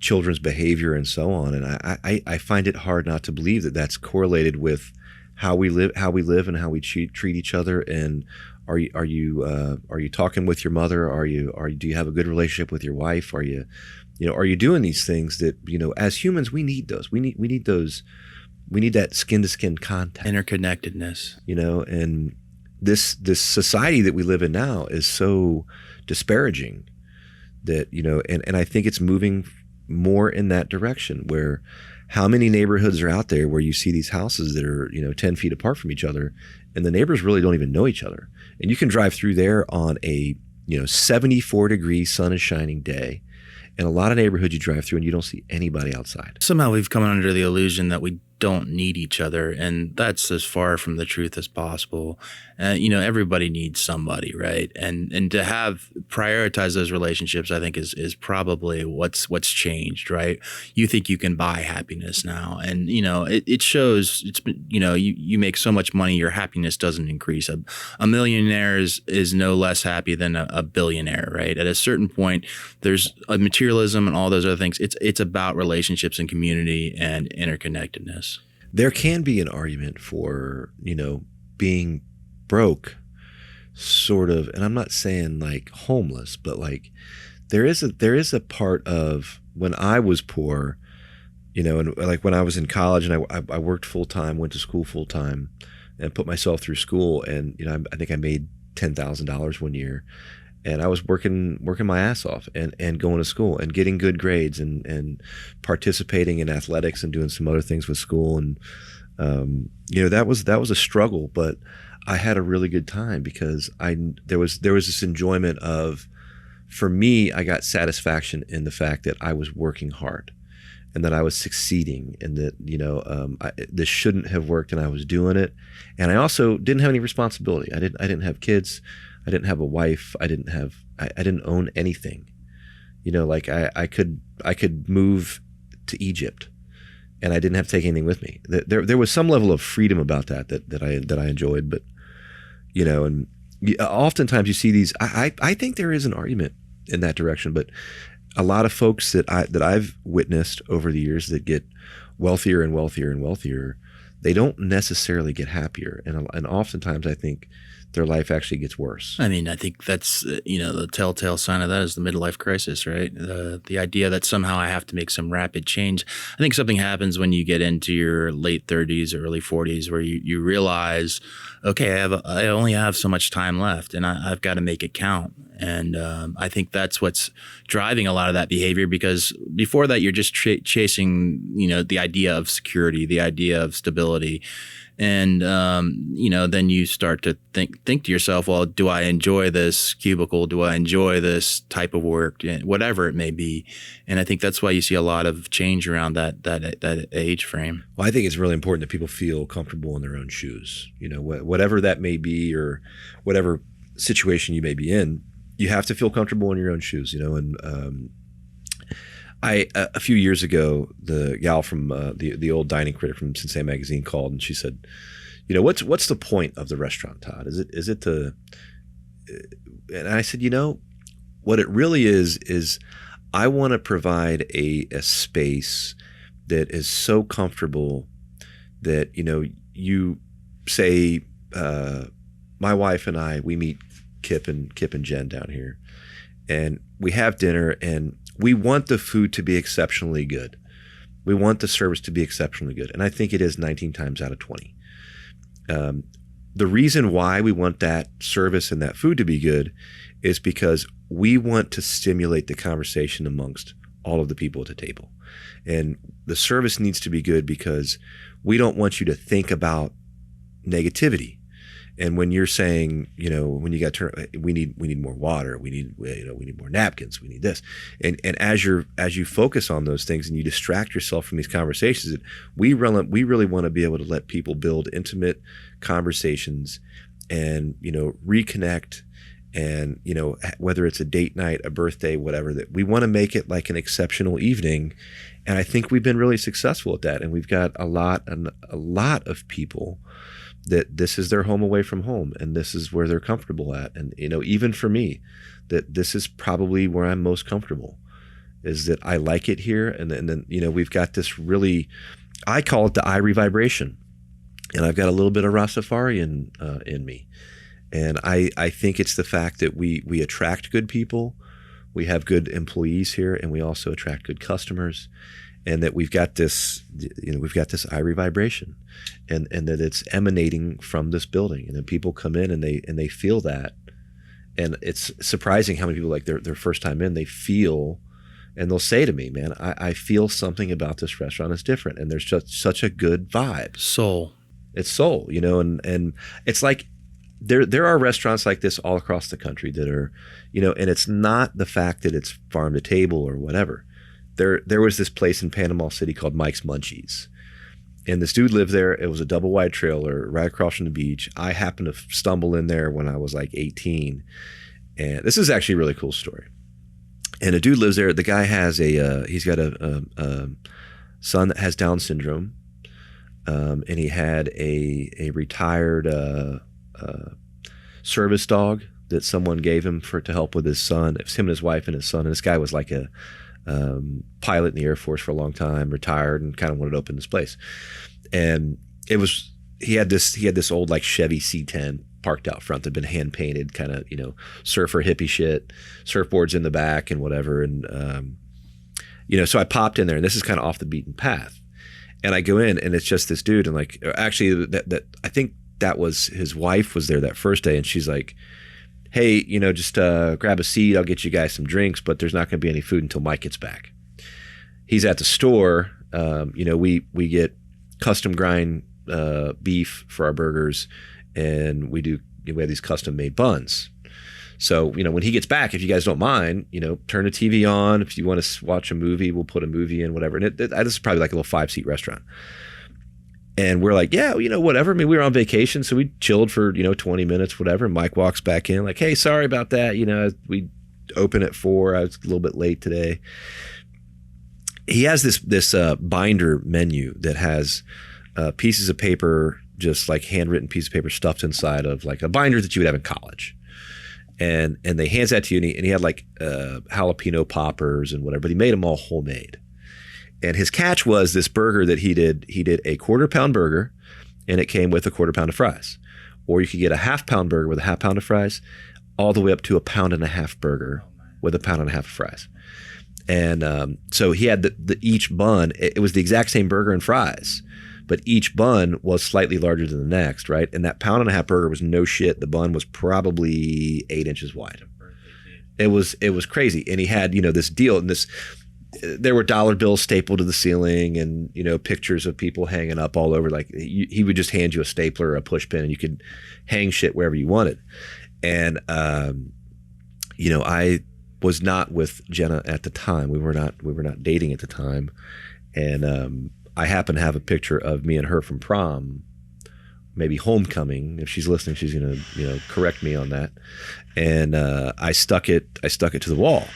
children's behavior and so on, and I find it hard not to believe that that's correlated with how we live and how we treat each other. And are you talking with your mother? Do you have a good relationship with your wife? Are you doing these things that as humans we need those. We need those. We need that skin to skin contact, interconnectedness. And this society that we live in now is so disparaging that and I think it's moving more in that direction, where how many neighborhoods are out there where you see these houses that are 10 feet apart from each other, and the neighbors really don't even know each other, and you can drive through there on a 74-degree sun is shining day, and a lot of neighborhoods you drive through and you don't see anybody outside. Somehow we've come under the illusion that we don't need each other, and that's as far from the truth as possible. Everybody needs somebody, right? And to prioritize those relationships, I think is probably what's changed, right? You think you can buy happiness now, and it shows. It's you make so much money, your happiness doesn't increase. A millionaire is no less happy than a billionaire, right? At a certain point, there's a materialism and all those other things. It's about relationships and community and interconnectedness. There can be an argument for, being broke, sort of, and I'm not saying like homeless, but like there is a part of when I was poor, and like when I was in college and I worked full time, went to school full time, and put myself through school, and I think I made $10,000 one year. And I was working my ass off and going to school and getting good grades and participating in athletics and doing some other things with school. And, that was a struggle, but I had a really good time because there was this enjoyment of, for me, I got satisfaction in the fact that I was working hard and that I was succeeding, and that, this shouldn't have worked and I was doing it. And I also didn't have any responsibility. I didn't have kids. I didn't have a wife. I didn't own anything. Like I could move to Egypt and I didn't have to take anything with me. There was some level of freedom about that I enjoyed, but and oftentimes you see these, I think there is an argument in that direction, but a lot of folks that I've witnessed over the years that get wealthier and wealthier and wealthier, they don't necessarily get happier. And oftentimes I think their life actually gets worse. I think that's, the telltale sign of that is the midlife crisis, right? The idea that somehow I have to make some rapid change. I think something happens when you get into your late 30s or early 40s where you realize, okay, I only have so much time left and I've got to make it count. And I think that's what's driving a lot of that behavior, because before that, you're just chasing, the idea of security, the idea of stability. And, then you start to think to yourself, well, do I enjoy this cubicle? Do I enjoy this type of work? Whatever it may be. And I think that's why you see a lot of change around that age frame. Well, I think it's really important that people feel comfortable in their own shoes, whatever that may be or whatever situation you may be in. you have to feel comfortable in your own shoes, and a few years ago, the gal from the old dining critic from Cincinnati Magazine called, and she said, what's the point of the restaurant, Todd? Is it to, and I said, what it really is I want to provide a space that is so comfortable that, you say, my wife and I, we meet Kip and Jen down here, and we have dinner, and we want the food to be exceptionally good. We want the service to be exceptionally good. And I think it is 19 times out of 20. The reason why we want that service and that food to be good is because we want to stimulate the conversation amongst all of the people at the table. And the service needs to be good because we don't want you to think about negativity. And when you're saying, when you got we need more water, we need more napkins, we need this, and as you focus on those things and you distract yourself from these conversations, we really want to be able to let people build intimate conversations, and reconnect, and whether it's a date night, a birthday, whatever, that we want to make it like an exceptional evening. And I think we've been really successful at that, and we've got a lot of people that this is their home away from home, and this is where they're comfortable at. And even for me, that this is probably where I'm most comfortable, is that I like it here. And then we've got this really, I call it the Irie vibration, and I've got a little bit of Rastafarian in me. And I think it's the fact that we attract good people, we have good employees here, and we also attract good customers. And that we've got this Irie vibration, and that it's emanating from this building, and then people come in and they feel that, and it's surprising how many people, like their first time in, they feel, and they'll say to me, "Man, I feel something about this restaurant is different, and there's just such a good vibe." Soul. It's soul, and it's like there are restaurants like this all across the country that are, and it's not the fact that it's farm to table or whatever. There was this place in Panama City called Mike's Munchies, and this dude lived there. It was a double wide trailer right across from the beach. I happened to stumble in there when I was like 18, and this is actually a really cool story. And a dude lives there. The guy has he's got a son that has Down syndrome, and he had a retired service dog that someone gave him to help with his son. It was him and his wife and his son. And this guy was like a pilot in the Air Force for a long time, retired, and kind of wanted to open this place. And he had this old like Chevy C10 parked out front that'd been hand painted, kind of, surfer hippie shit, surfboards in the back and whatever. And so I popped in there, and this is kind of off the beaten path. And I go in, and it's just this dude, and like, actually that I think that was his wife was there that first day, and she's like, "Hey, just grab a seat. I'll get you guys some drinks, but there's not going to be any food until Mike gets back." He's at the store. We get custom grind beef for our burgers, and we have these custom made buns. So, when he gets back, if you guys don't mind, turn the TV on. If you want to watch a movie, we'll put a movie in, whatever. And this is probably like a little 5-seat restaurant. And we're like, yeah, whatever. I mean, we were on vacation, so we chilled for, 20 minutes, whatever. And Mike walks back in like, "Hey, sorry about that. We open at 4. I was a little bit late today." He has this binder menu that has pieces of paper, just like handwritten piece of paper stuffed inside of like a binder that you would have in college. And they hands that to you, and he had like jalapeno poppers and whatever, but he made them all homemade. And his catch was this burger that he did a 1/4 pound burger, and it came with a 1/4 pound of fries. Or you could get a 1/2 pound burger with a 1/2 pound of fries, all the way up to a 1.5 pound burger with a 1.5 pound of fries. And so he had the each bun, it was the exact same burger and fries, but each bun was slightly larger than the next, right? And that 1.5 pound burger was no shit. The bun was probably 8 inches wide. It was crazy. And he had, this deal, and there were dollar bills stapled to the ceiling, and pictures of people hanging up all over. Like he would just hand you a stapler or a push pin, and you could hang shit wherever you wanted. And I was not with Jenna at the time. We were not dating at the time, and I happen to have a picture of me and her from prom maybe homecoming. If she's listening, she's going to correct me on that. And I stuck it to the wall.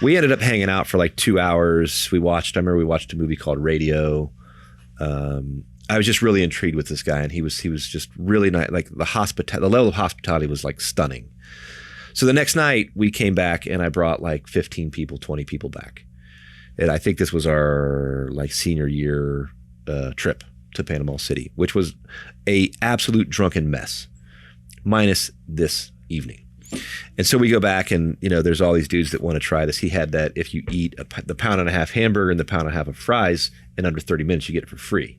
We ended up hanging out for like 2 hours. I remember we watched a movie called Radio. I was just really intrigued with this guy, and he was just really nice. Like the level of hospitality was like stunning. So the next night we came back, and I brought like 15 people, 20 people back. And I think this was our like senior year trip to Panama City, which was a absolute drunken mess, minus this evening. And so we go back, and there's all these dudes that want to try this. He had that if you eat the pound and a half hamburger and the pound and a half of fries in under 30 minutes, you get it for free,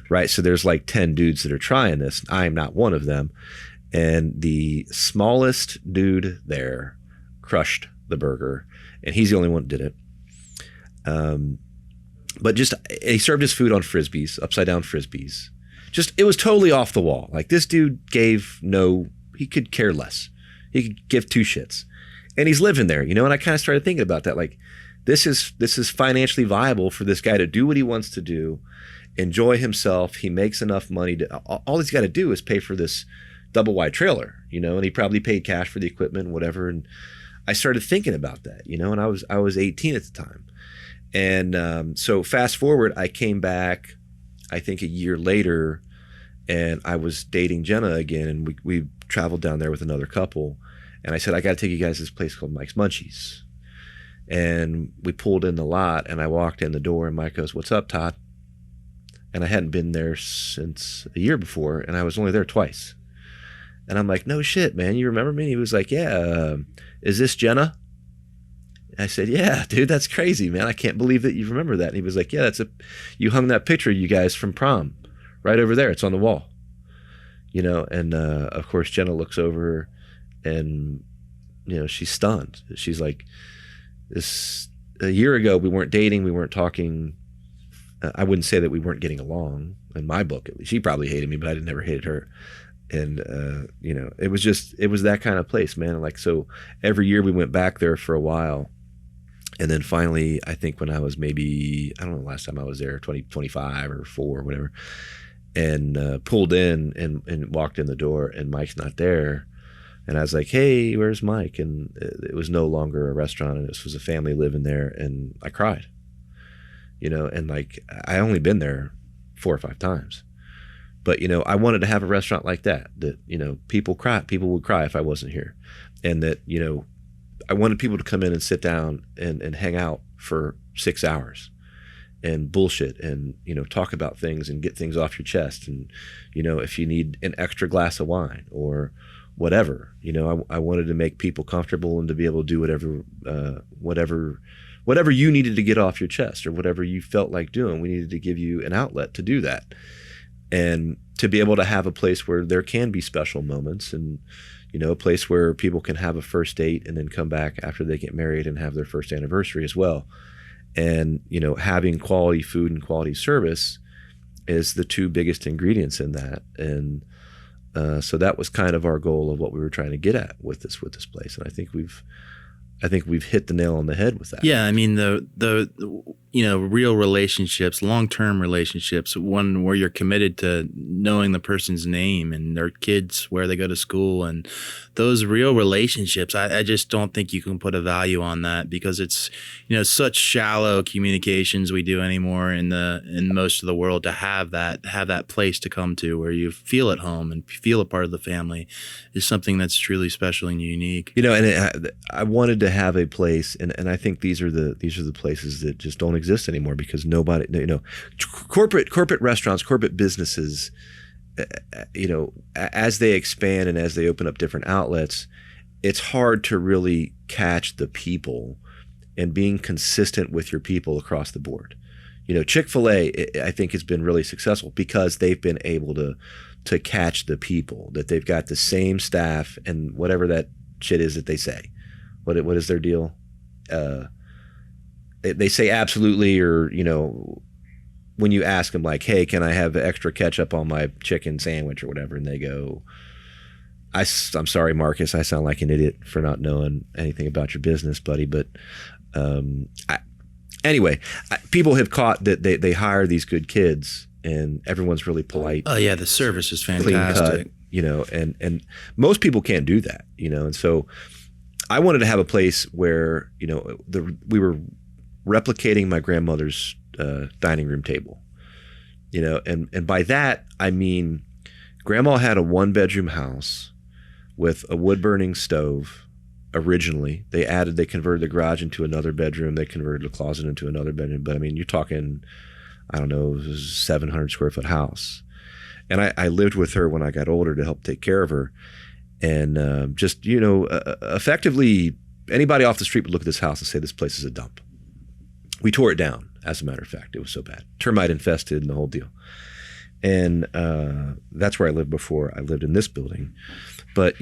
right? So there's like 10 dudes that are trying this. I am not one of them. And the smallest dude there crushed the burger, and he's the only one that did it. But just he served his food on frisbees, upside down frisbees. Just it was totally off the wall. Like this dude he could care less. He could give two shits, and he's living there, And I kind of started thinking about that. Like this is financially viable for this guy to do what he wants to do, enjoy himself. He makes enough money to all he's got to do is pay for this double wide trailer, and he probably paid cash for the equipment, whatever. And I started thinking about that, and I was 18 at the time. And so fast forward, I came back, I think a year later, and I was dating Jenna again, and we traveled down there with another couple. And I said, I got to take you guys to this place called Mike's Munchies. And we pulled in the lot, and I walked in the door, and Mike goes, "What's up, Todd?" And I hadn't been there since a year before, and I was only there twice. And I'm like, "No shit, man, you remember me?" And he was like, "Yeah, is this Jenna?" I said, "Yeah, dude, that's crazy, man. I can't believe that you remember that." And he was like, "Yeah, you hung that picture of you guys from prom right over there. It's on the wall." And of course, Jenna looks over, and she's stunned. She's like, "This a year ago, we weren't dating, we weren't talking. I wouldn't say that we weren't getting along, in my book at least. She probably hated me, but I never hated her." And it was that kind of place, man. Like, so every year we went back there for a while. And then finally, I think when I was maybe, I don't know, last time I was there, 25 or 4 or whatever, and pulled in and walked in the door, and Mike's not there. And I was like, "Hey, where's Mike?" And it was no longer a restaurant, and this was a family living there. And I cried, and like, I only been there 4 or 5 times. But, I wanted to have a restaurant like that, people would cry if I wasn't here. And that, I wanted people to come in and sit down and hang out for 6 hours and bullshit and, talk about things and get things off your chest. And, if you need an extra glass of wine or whatever, I wanted to make people comfortable and to be able to do whatever you needed to get off your chest or whatever you felt like doing. We needed to give you an outlet to do that. And to be able to have a place where there can be special moments and, a place where people can have a first date and then come back after they get married and have their first anniversary as well. And, having quality food and quality service is the 2 biggest ingredients in that. And so that was kind of our goal of what we were trying to get at with this place. And I think we've hit the nail on the head with that. Yeah, I mean the real relationships, long-term relationships, one where you're committed to knowing the person's name and their kids, where they go to school, and those real relationships. I just don't think you can put a value on that because it's such shallow communications we do anymore in most of the world. To have that place to come to where you feel at home and feel a part of the family is something that's truly special and unique. And I wanted to have a place, and I think these are the places that just don't exist anymore because nobody, corporate restaurants, corporate businesses, as they expand and as they open up different outlets, it's hard to really catch the people and being consistent with your people across the board. Chick-fil-A, I think, has been really successful because they've been able to catch the people, that they've got the same staff and whatever that shit is that they say. What is their deal? They say absolutely, or when you ask them like, "Hey, can I have extra ketchup on my chicken sandwich or whatever?" And they go, I'm sorry, Marcus, I sound like an idiot for not knowing anything about your business, buddy. But anyway, people have caught that they hire these good kids and everyone's really polite. Oh yeah, the service is Clean fantastic. cut, and most people can't do that, and so I wanted to have a place where, we were replicating my grandmother's dining room table, and by that, I mean, Grandma had a 1-bedroom house with a wood-burning stove. Originally, they converted the garage into another bedroom. They converted the closet into another bedroom. But I mean, you're talking, I don't know, it was a 700 square foot house. And I lived with her when I got older to help take care of her. And effectively, anybody off the street would look at this house and say, this place is a dump. We tore it down, as a matter of fact. It was so bad. Termite infested and the whole deal. And that's where I lived before I lived in this building. But,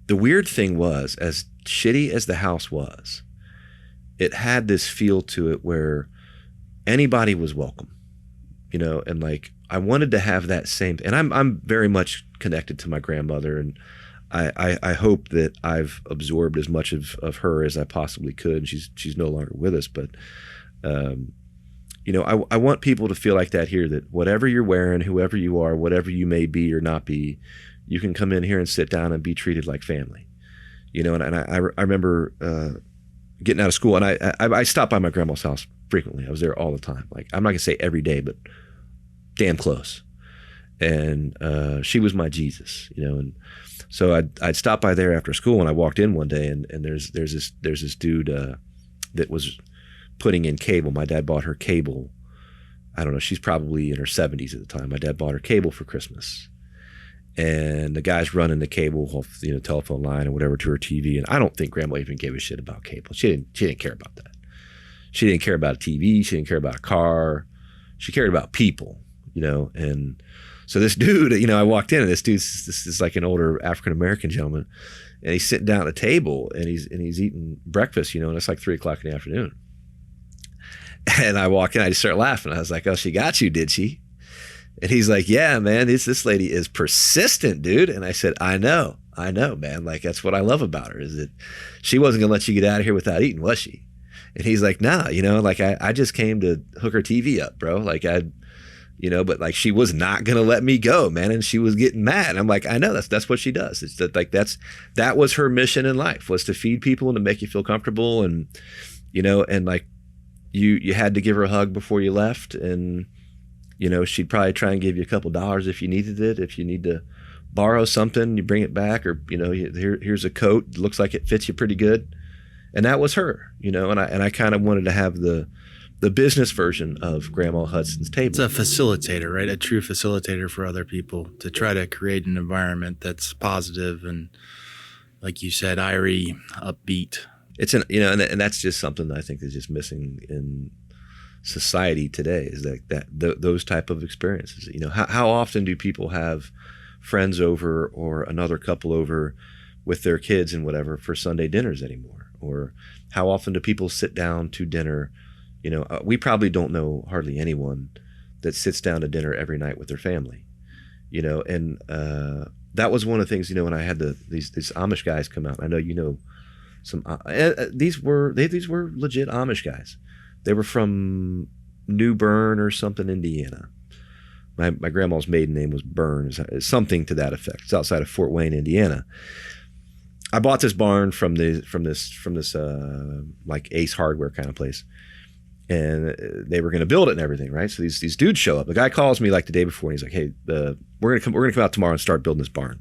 the weird thing was, as shitty as the house was, it had this feel to it where anybody was welcome, and like I wanted to have that same. And I'm very much connected to my grandmother, and I hope that I've absorbed as much of her as I possibly could. She's no longer with us, but I want people to feel like that here. That whatever you're wearing, whoever you are, whatever you may be or not be, you can come in here and sit down and be treated like family, And I remember getting out of school, and I stopped by my grandma's house frequently. I was there all the time. Like, I'm not gonna say every day, but damn close. And she was my Jesus, And so I'd stop by there after school, and I walked in one day, and there's this dude that was putting in cable. My dad bought her cable. I don't know. She's probably in her 70s at the time. My dad bought her cable for Christmas. And the guy's running the cable off, telephone line or whatever to her TV. And I don't think Grandma even gave a shit about cable. She didn't care about that. She didn't care about a TV. She didn't care about a car. She cared about people, And so this dude, I walked in, and this is like an older African-American gentleman, and he's sitting down at a table, and he's eating breakfast, and it's like 3:00 in the afternoon. And I walk in, I just start laughing. I was like, "Oh, she got you, did she?" And he's like, "Yeah, man, this lady is persistent, dude." And I said, I know, man. Like, that's what I love about her, is that she wasn't gonna let you get out of here without eating, was she? And he's like, "Nah, like I just came to hook her TV up, bro. Like but like she was not gonna let me go, man. And she was getting mad." I'm like, I know, that's what she does. It's that was her mission in life, was to feed people and to make you feel comfortable. And, and like you had to give her a hug before you left. And, she'd probably try and give you a couple dollars if you needed it. If you need to borrow something, you bring it back, or, here's a coat. It looks like it fits you pretty good. And that was her, and I kind of wanted to have the business version of Grandma Hudson's table. It's a facilitator, right? A true facilitator for other people, to try to create an environment that's positive and, like you said, airy, upbeat. It's and that's just something that I think is just missing in society today, is those type of experiences. How often do people have friends over or another couple over with their kids and whatever for Sunday dinners anymore? Or how often do people sit down to dinner? We probably don't know hardly anyone that sits down to dinner every night with their family, and that was one of the things, when I had these Amish guys come out. I know some these were legit Amish guys. They were from New Bern or something, Indiana. My grandma's maiden name was Bern, something to that effect. It's outside of Fort Wayne, Indiana. I bought this barn from this like Ace Hardware kind of place, and they were going to build it and everything, right? So these dudes show up. The guy calls me like the day before, and he's like, "Hey, we're gonna come out tomorrow and start building this barn."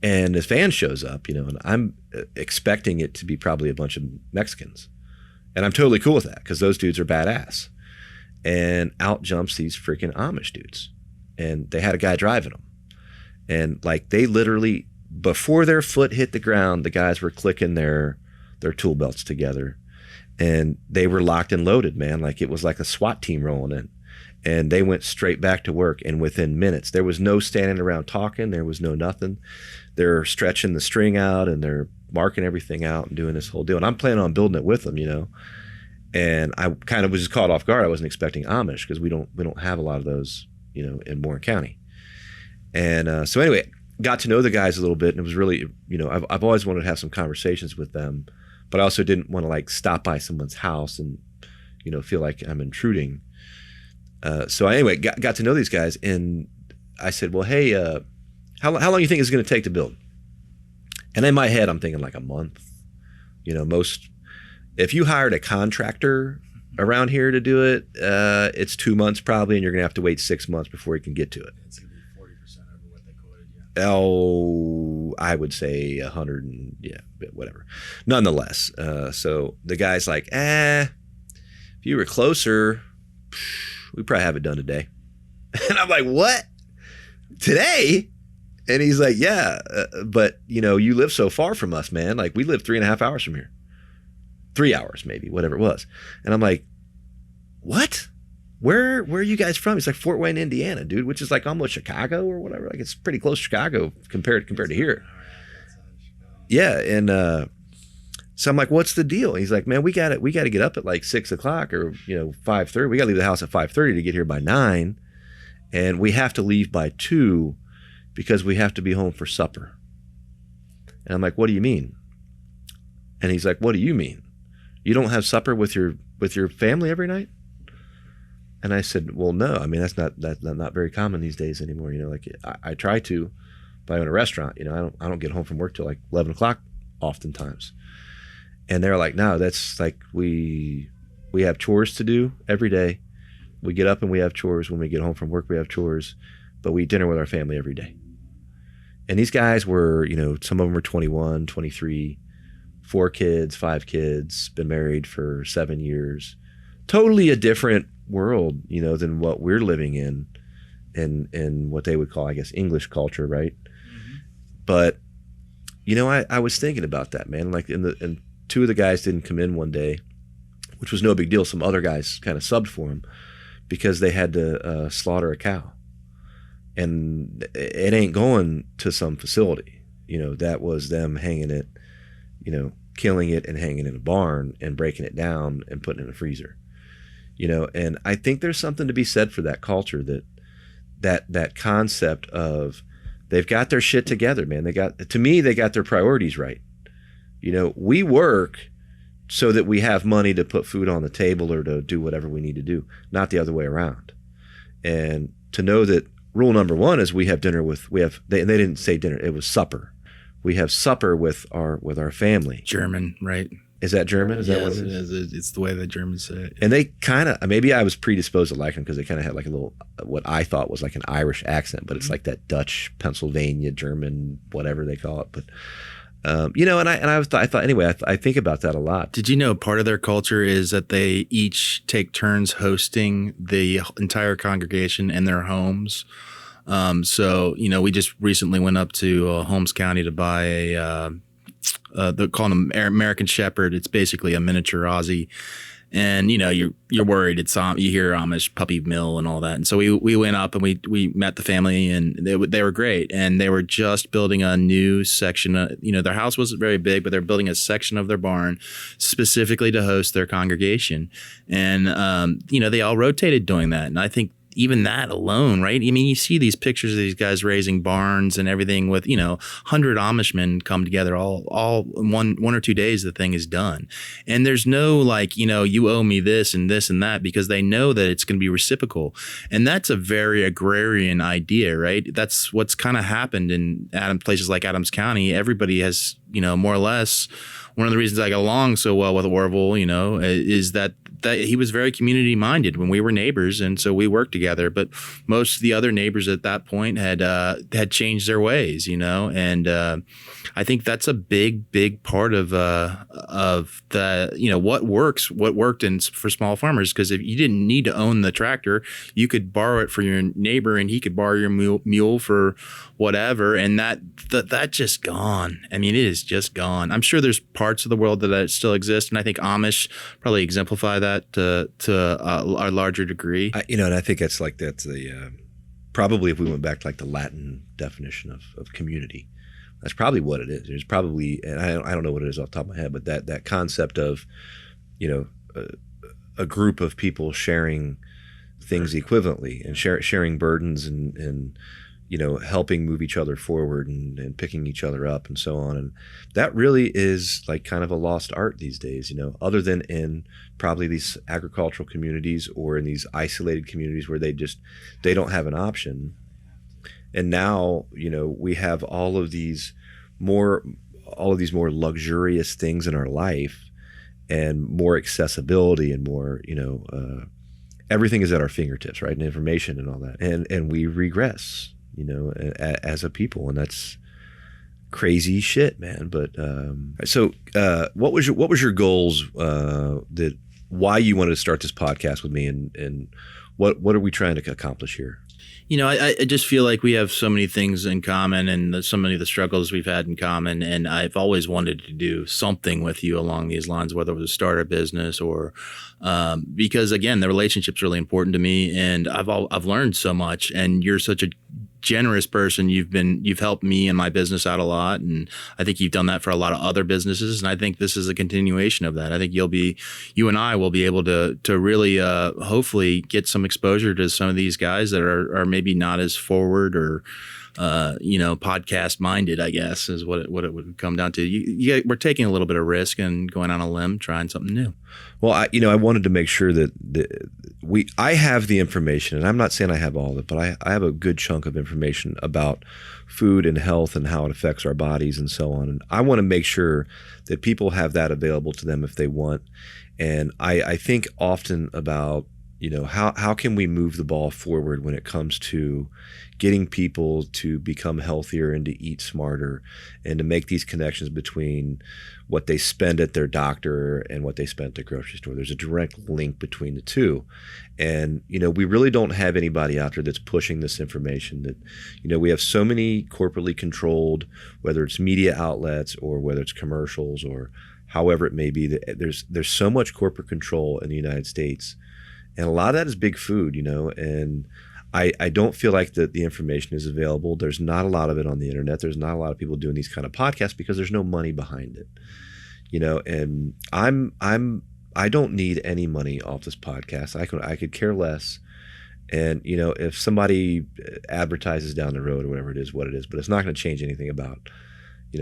And this van shows up, and I'm expecting it to be probably a bunch of Mexicans, and I'm totally cool with that because those dudes are badass. And out jumps these freaking Amish dudes, and they had a guy driving them, and like they literally, before their foot hit the ground, the guys were clicking their tool belts together, and they were locked and loaded, man. Like it was like a SWAT team rolling in, and they went straight back to work. And within minutes, there was no standing around talking. There was no nothing. They're stretching the string out and they're marking everything out and doing this whole deal. And I'm planning on building it with them, And I kind of was just caught off guard. I wasn't expecting Amish because we don't have a lot of those, in Warren County. And so anyway, got to know the guys a little bit, and it was really, I've always wanted to have some conversations with them, but I also didn't want to like stop by someone's house and, feel like I'm intruding. So anyway, got to know these guys, and I said, well, hey, how long do you think it's going to take to build? And in my head, I'm thinking like a month. You know, if you hired a contractor around here to do it, it's 2 months probably, and you're going to have to wait 6 months before you can get to it. It's going to be 40% over what they quoted, yeah. Oh, I would say 100 and whatever. Nonetheless, so the guy's like, if you were closer, we probably have it done today. And I'm like, what? Today? And he's like, yeah, but you know, you live so far from us, man. Like we live 3.5 hours from here. 3 hours, maybe, whatever it was. And I'm like, what? Where are you guys from? He's like, Fort Wayne, Indiana, dude, which is like almost Chicago or whatever. Like it's pretty close to Chicago compared to here. Yeah. And so I'm like, what's the deal? And he's like, man, we got to get up at like 6 o'clock or, 5:30. We got to leave the house at 5:30 to get here by 9. And we have to leave by 2 because we have to be home for supper. And I'm like, what do you mean? And he's like, what do you mean? You don't have supper with your family every night? And I said, well, no. I mean, that's not very common these days anymore. Like I try to, but I own a restaurant. I don't get home from work till like 11 o'clock oftentimes. And they're like, no, that's like we have chores to do every day. We get up and we have chores. When we get home from work, we have chores, but we eat dinner with our family every day. And these guys were, some of them were 21, 23, 4 kids, 5 kids, been married for 7 years. Totally a different world, than what we're living in what they would call, I guess, English culture, right? Mm-hmm. But, I was thinking about that, man. Like, and 2 of the guys didn't come in one day, which was no big deal. Some other guys kind of subbed for them because they had to slaughter a cow. And it ain't going to some facility. That was them hanging it, killing it and hanging it in a barn and breaking it down and putting it in a freezer. And I think there's something to be said for that culture, that concept of they've got their shit together, man. They got their priorities right. We work so that we have money to put food on the table or to do whatever we need to do, not the other way around. And to know that rule number 1 is they didn't say dinner, it was supper. We have supper with our family. German, right? Is that German? Is that what it is? It's the way the Germans say it. And they kind of, maybe I was predisposed to like them because they kind of had like a little, what I thought was like an Irish accent, but it's like that Dutch, Pennsylvania, German, whatever they call it. But, and I thought, anyway, I think about that a lot. Did you know part of their culture is that they each take turns hosting the entire congregation in their homes? So, we just recently went up to Holmes County to buy they're calling them American Shepherd. It's basically a miniature Aussie. And, you're worried you hear Amish puppy mill and all that. And so we went up and we met the family, and they were great. And they were just building a new section. Their house wasn't very big, but they're building a section of their barn specifically to host their congregation. And, they all rotated doing that. And I think even that alone, right? I mean, you see these pictures of these guys raising barns and everything with, 100 Amishmen come together all in one or 2 days, the thing is done. And there's no like, you owe me this and this and that, because they know that it's going to be reciprocal. And that's a very agrarian idea, right? That's what's kind of happened in places like Adams County. Everybody has, more or less. One of the reasons I got along so well with Orville, is that he was very community minded when we were neighbors, and so we worked together. But most of the other neighbors at that point had changed their ways, and I think that's a big part of the what worked for small farmers, because if you didn't need to own the tractor, you could borrow it for your neighbor, and he could borrow your mule for whatever, and that just gone. I mean, it is just gone. I'm sure there's parts of the world that still exist, and I think Amish probably exemplify that to a larger degree. And I think that's the probably, if we went back to like the Latin definition of community, that's probably what it is. There's probably, and I don't know what it is off the top of my head, but that concept of a group of people sharing things equivalently and sharing burdens and helping move each other forward and picking each other up and so on. And that really is like kind of a lost art these days, other than in probably these agricultural communities or in these isolated communities where they don't have an option. And now, we have all of these more luxurious things in our life and more accessibility and more, everything is at our fingertips, right? And information and all that. And we regress, as a people, and that's crazy shit, man. But so what was your goals why you wanted to start this podcast with me, and what are we trying to accomplish here? I just feel like we have so many things in common, and so many of the struggles we've had in common. And I've always wanted to do something with you along these lines, whether it was to start a business or because, again, the relationship's really important to me. And I've learned so much, and you're such a generous person. You've helped me and my business out a lot, and I think you've done that for a lot of other businesses, and I think this is a continuation of that. I think you and I will be able to really hopefully get some exposure to some of these guys that are maybe not as forward or podcast minded, I guess, is what it would come down to. We're taking a little bit of risk and going on a limb, trying something new. Well, I wanted to make sure that I have the information, and I'm not saying I have all of it, but I have a good chunk of information about food and health and how it affects our bodies and so on. And I want to make sure that people have that available to them if they want. And I think often about, how can we move the ball forward when it comes to getting people to become healthier and to eat smarter and to make these connections between what they spend at their doctor and what they spend at the grocery store. There's a direct link between the two. And, we really don't have anybody out there that's pushing this information. That, we have so many corporately controlled, whether it's media outlets or whether it's commercials or however it may be, that there's so much corporate control in the United States. And a lot of that is big food, and I don't feel like the information is available. There's not a lot of it on the internet. There's not a lot of people doing these kind of podcasts because there's no money behind it, and I don't need any money off this podcast. I could care less. And, if somebody advertises down the road or whatever it is, what it is, but it's not going to change anything about,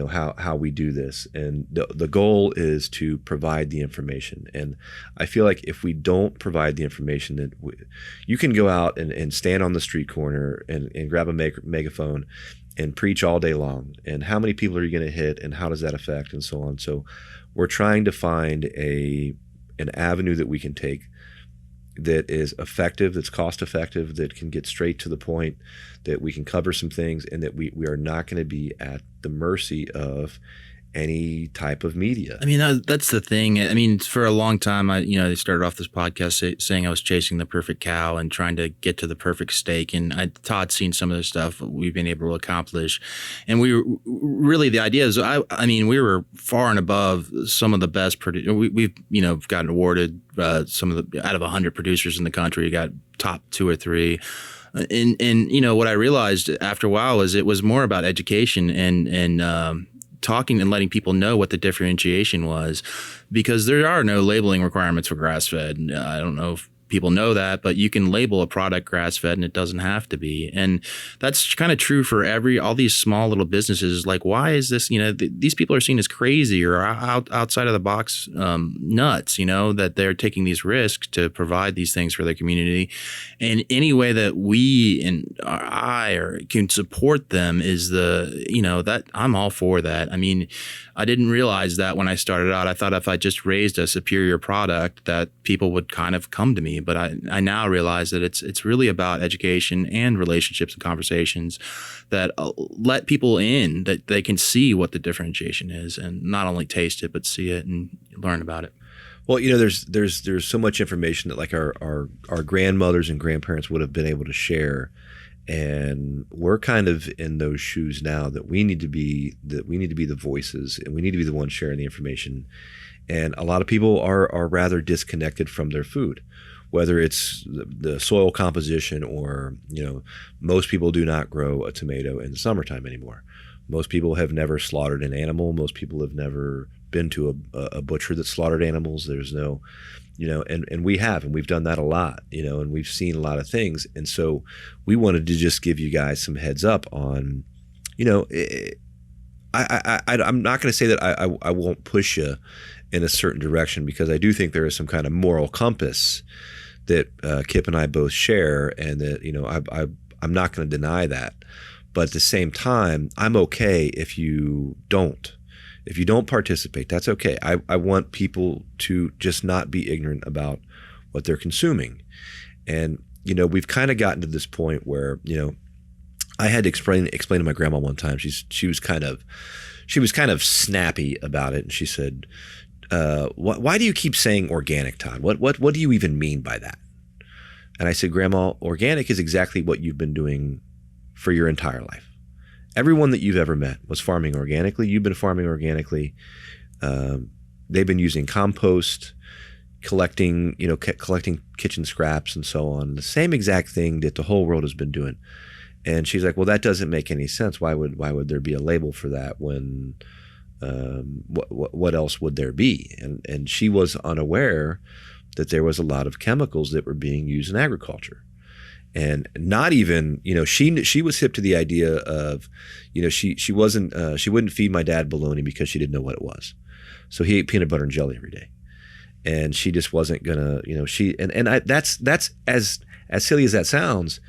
how we do this. And the goal is to provide the information. And I feel like if we don't provide the information, that you can go out and stand on the street corner and grab a megaphone and preach all day long. And how many people are you going to hit, and how does that affect, and so on. So we're trying to find an avenue that we can take that is effective, that's cost effective, that can get straight to the point, that we can cover some things, and that we are not going to be at the mercy of any type of media. I mean, that's the thing. I mean, for a long time, they started off this podcast saying I was chasing the perfect cow and trying to get to the perfect steak. And Todd's seen some of the stuff we've been able to accomplish. And we really, the idea is, we were far and above some of the best we've gotten awarded some of the, out of 100 producers in the country, got top 2 or 3. And what I realized after a while is it was more about education and talking and letting people know what the differentiation was, because there are no labeling requirements for grass-fed. I don't know if people know that, but you can label a product grass-fed and it doesn't have to be. And that's kind of true for all these small little businesses. Like, why is this, these people are seen as crazy or outside of the box nuts, that they're taking these risks to provide these things for their community. And any way that we and I can support them is that I'm all for that. I mean, I didn't realize that when I started out. I thought if I just raised a superior product that people would kind of come to me. But I now realize that it's really about education and relationships and conversations that let people in, that they can see what the differentiation is and not only taste it, but see it and learn about it. Well, there's so much information that like our grandmothers and grandparents would have been able to share. And we're kind of in those shoes now that we need to be the voices, and we need to be the ones sharing the information. And a lot of people are rather disconnected from their food, whether it's the soil composition or, most people do not grow a tomato in the summertime anymore. Most people have never slaughtered an animal. Most people have never been to a butcher that slaughtered animals. There's no, and we've done that a lot, and we've seen a lot of things. And so we wanted to just give you guys some heads up on, I'm not going to say that I won't push you in a certain direction, because I do think there is some kind of moral compass that Kip and I both share, and that I'm not going to deny that. But at the same time, I'm okay if you don't participate. That's okay. I want people to just not be ignorant about what they're consuming. And we've kind of gotten to this point where I had to explain to my grandma one time. She was kind of snappy about it, and she said, "Why do you keep saying organic, Todd? What do you even mean by that?" And I said, "Grandma, organic is exactly what you've been doing for your entire life. Everyone that you've ever met was farming organically. You've been farming organically. They've been using compost, collecting kitchen scraps and so on. The same exact thing that the whole world has been doing." And she's like, "Well, that doesn't make any sense. Why would there be a label for that when what else would there be?" And she was unaware that there was a lot of chemicals that were being used in agriculture. And not even, she was hip to the idea of, she wouldn't feed my dad bologna because she didn't know what it was. So he ate peanut butter and jelly every day. And she just wasn't gonna, that's as silly as that sounds,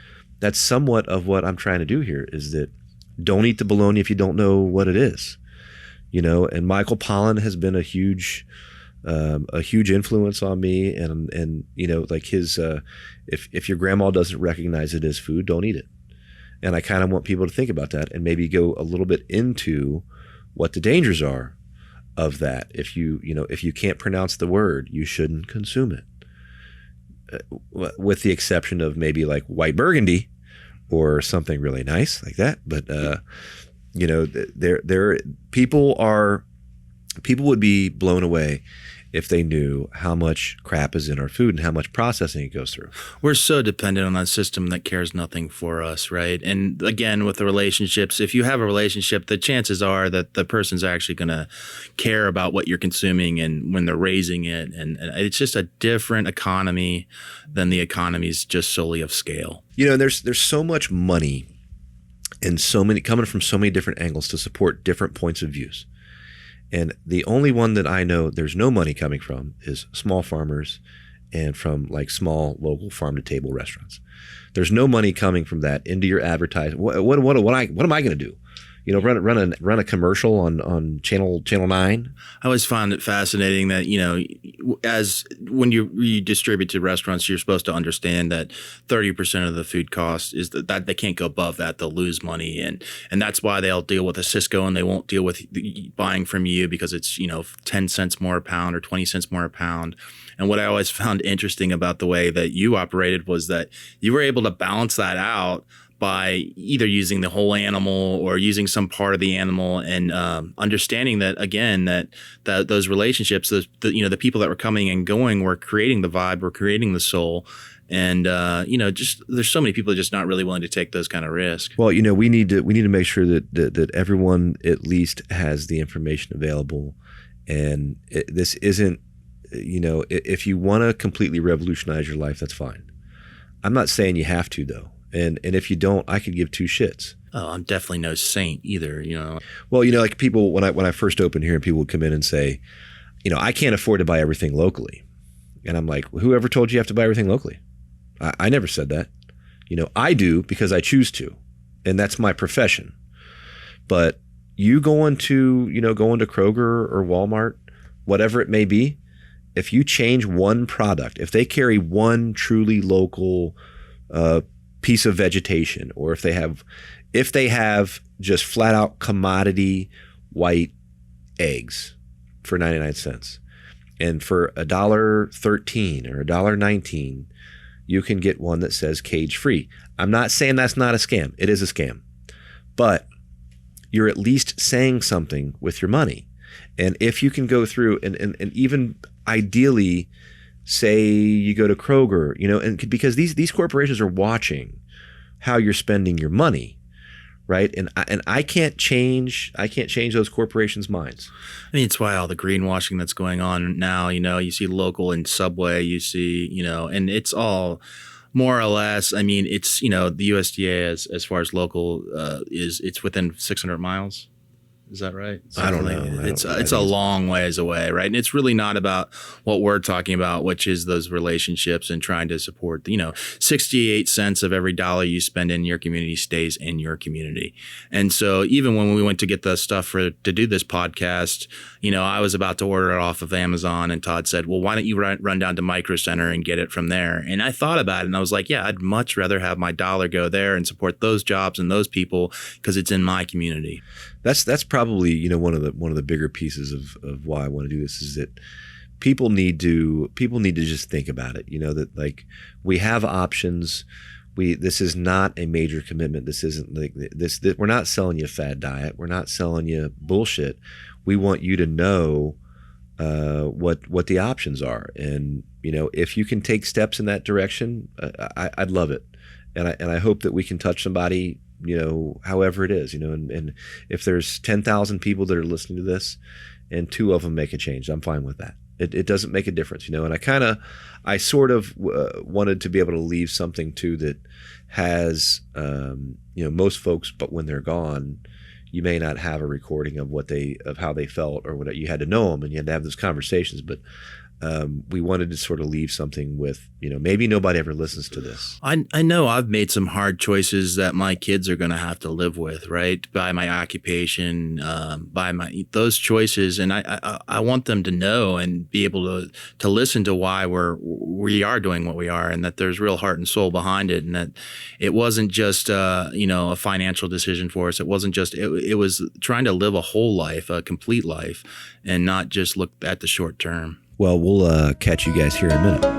that's somewhat of what I'm trying to do here, is that don't eat the bologna if you don't know what it is. And Michael Pollan has been a huge influence on me, and like his, if your grandma doesn't recognize it as food, don't eat it. And I kind of want people to think about that and maybe go a little bit into what the dangers are of that. If you can't pronounce the word, you shouldn't consume it, with the exception of maybe like white burgundy or something really nice like that. But people would be blown away if they knew how much crap is in our food and how much processing it goes through. We're so dependent on that system that cares nothing for us, right? And again, with the relationships, if you have a relationship, the chances are that the person's actually going to care about what you're consuming and when they're raising it. And it's just a different economy than the economies just solely of scale. There's so much money and coming from so many different angles to support different points of views. And the only one that I know there's no money coming from is small farmers and from like small local farm to table restaurants. There's no money coming from that into your advertising. What am I going to do? Run a commercial on channel 9. I always found it fascinating that, as when you distribute to restaurants, you're supposed to understand that 30% of the food cost is that they can't go above that. They'll lose money. And that's why they'll deal with a Cisco and they won't deal with buying from you because it's, 10 cents more a pound or 20 cents more a pound. And what I always found interesting about the way that you operated was that you were able to balance that out by either using the whole animal or using some part of the animal, and understanding that, again, that those relationships, the people that were coming and going were creating the vibe, were creating the soul. And just there's so many people just not really willing to take those kind of risks. Well, we need to make sure that everyone at least has the information available, and this isn't, if you want to completely revolutionize your life, that's fine. I'm not saying you have to, though. And if you don't, I could give two shits. Oh, I'm definitely no saint either, Well, like people, when I first opened here, and people would come in and say, I can't afford to buy everything locally. And I'm like, well, whoever told you have to buy everything locally? I never said that. I do because I choose to, and that's my profession. But you going to Kroger or Walmart, whatever it may be, if you change one product, if they carry one truly local piece of vegetation, or if they have just flat out commodity white eggs for 99 cents, and for $1.13 or $1.19, you can get one that says cage free. I'm not saying that's not a scam. It is a scam, but you're at least saying something with your money. And if you can go through and even ideally, say you go to Kroger, and because these corporations are watching how you're spending your money, right? And I can't change those corporations' minds. I mean, it's why all the greenwashing that's going on now, you see local and Subway, you see, and it's all more or less. I mean, it's, the USDA as far as local it's within 600 miles. Is that right? I don't know. It's a long ways away, right? And it's really not about what we're talking about, which is those relationships and trying to support, 68 cents of every dollar you spend in your community stays in your community. And so even when we went to get the stuff to do this podcast, I was about to order it off of Amazon, and Todd said, well, why don't you run down to Micro Center and get it from there? And I thought about it, and I was like, yeah, I'd much rather have my dollar go there and support those jobs and those people because it's in my community. That's probably one of the bigger pieces of why I want to do this is that people need to just think about it. That like we have options. This is not a major commitment. This isn't like this. We're not selling you a fad diet. We're not selling you bullshit. We want you to know what the options are, and if you can take steps in that direction, I'd love it, and I hope that we can touch somebody. However it is, and if there's 10,000 people that are listening to this and 2 of them make a change, I'm fine with that. It doesn't make a difference, and I sort of wanted to be able to leave something too that has, most folks, but when they're gone, you may not have a recording of how they felt or what you had to know them and you had to have those conversations, but we wanted to sort of leave something with, maybe nobody ever listens to this. I know I've made some hard choices that my kids are going to have to live with, right? By my occupation, by those choices. And I want them to know and be able to listen to why we are doing what we are, and that there's real heart and soul behind it. And that it wasn't just, a financial decision for us. It wasn't just, it was trying to live a whole life, a complete life, and not just look at the short term. Well, we'll catch you guys here in a minute.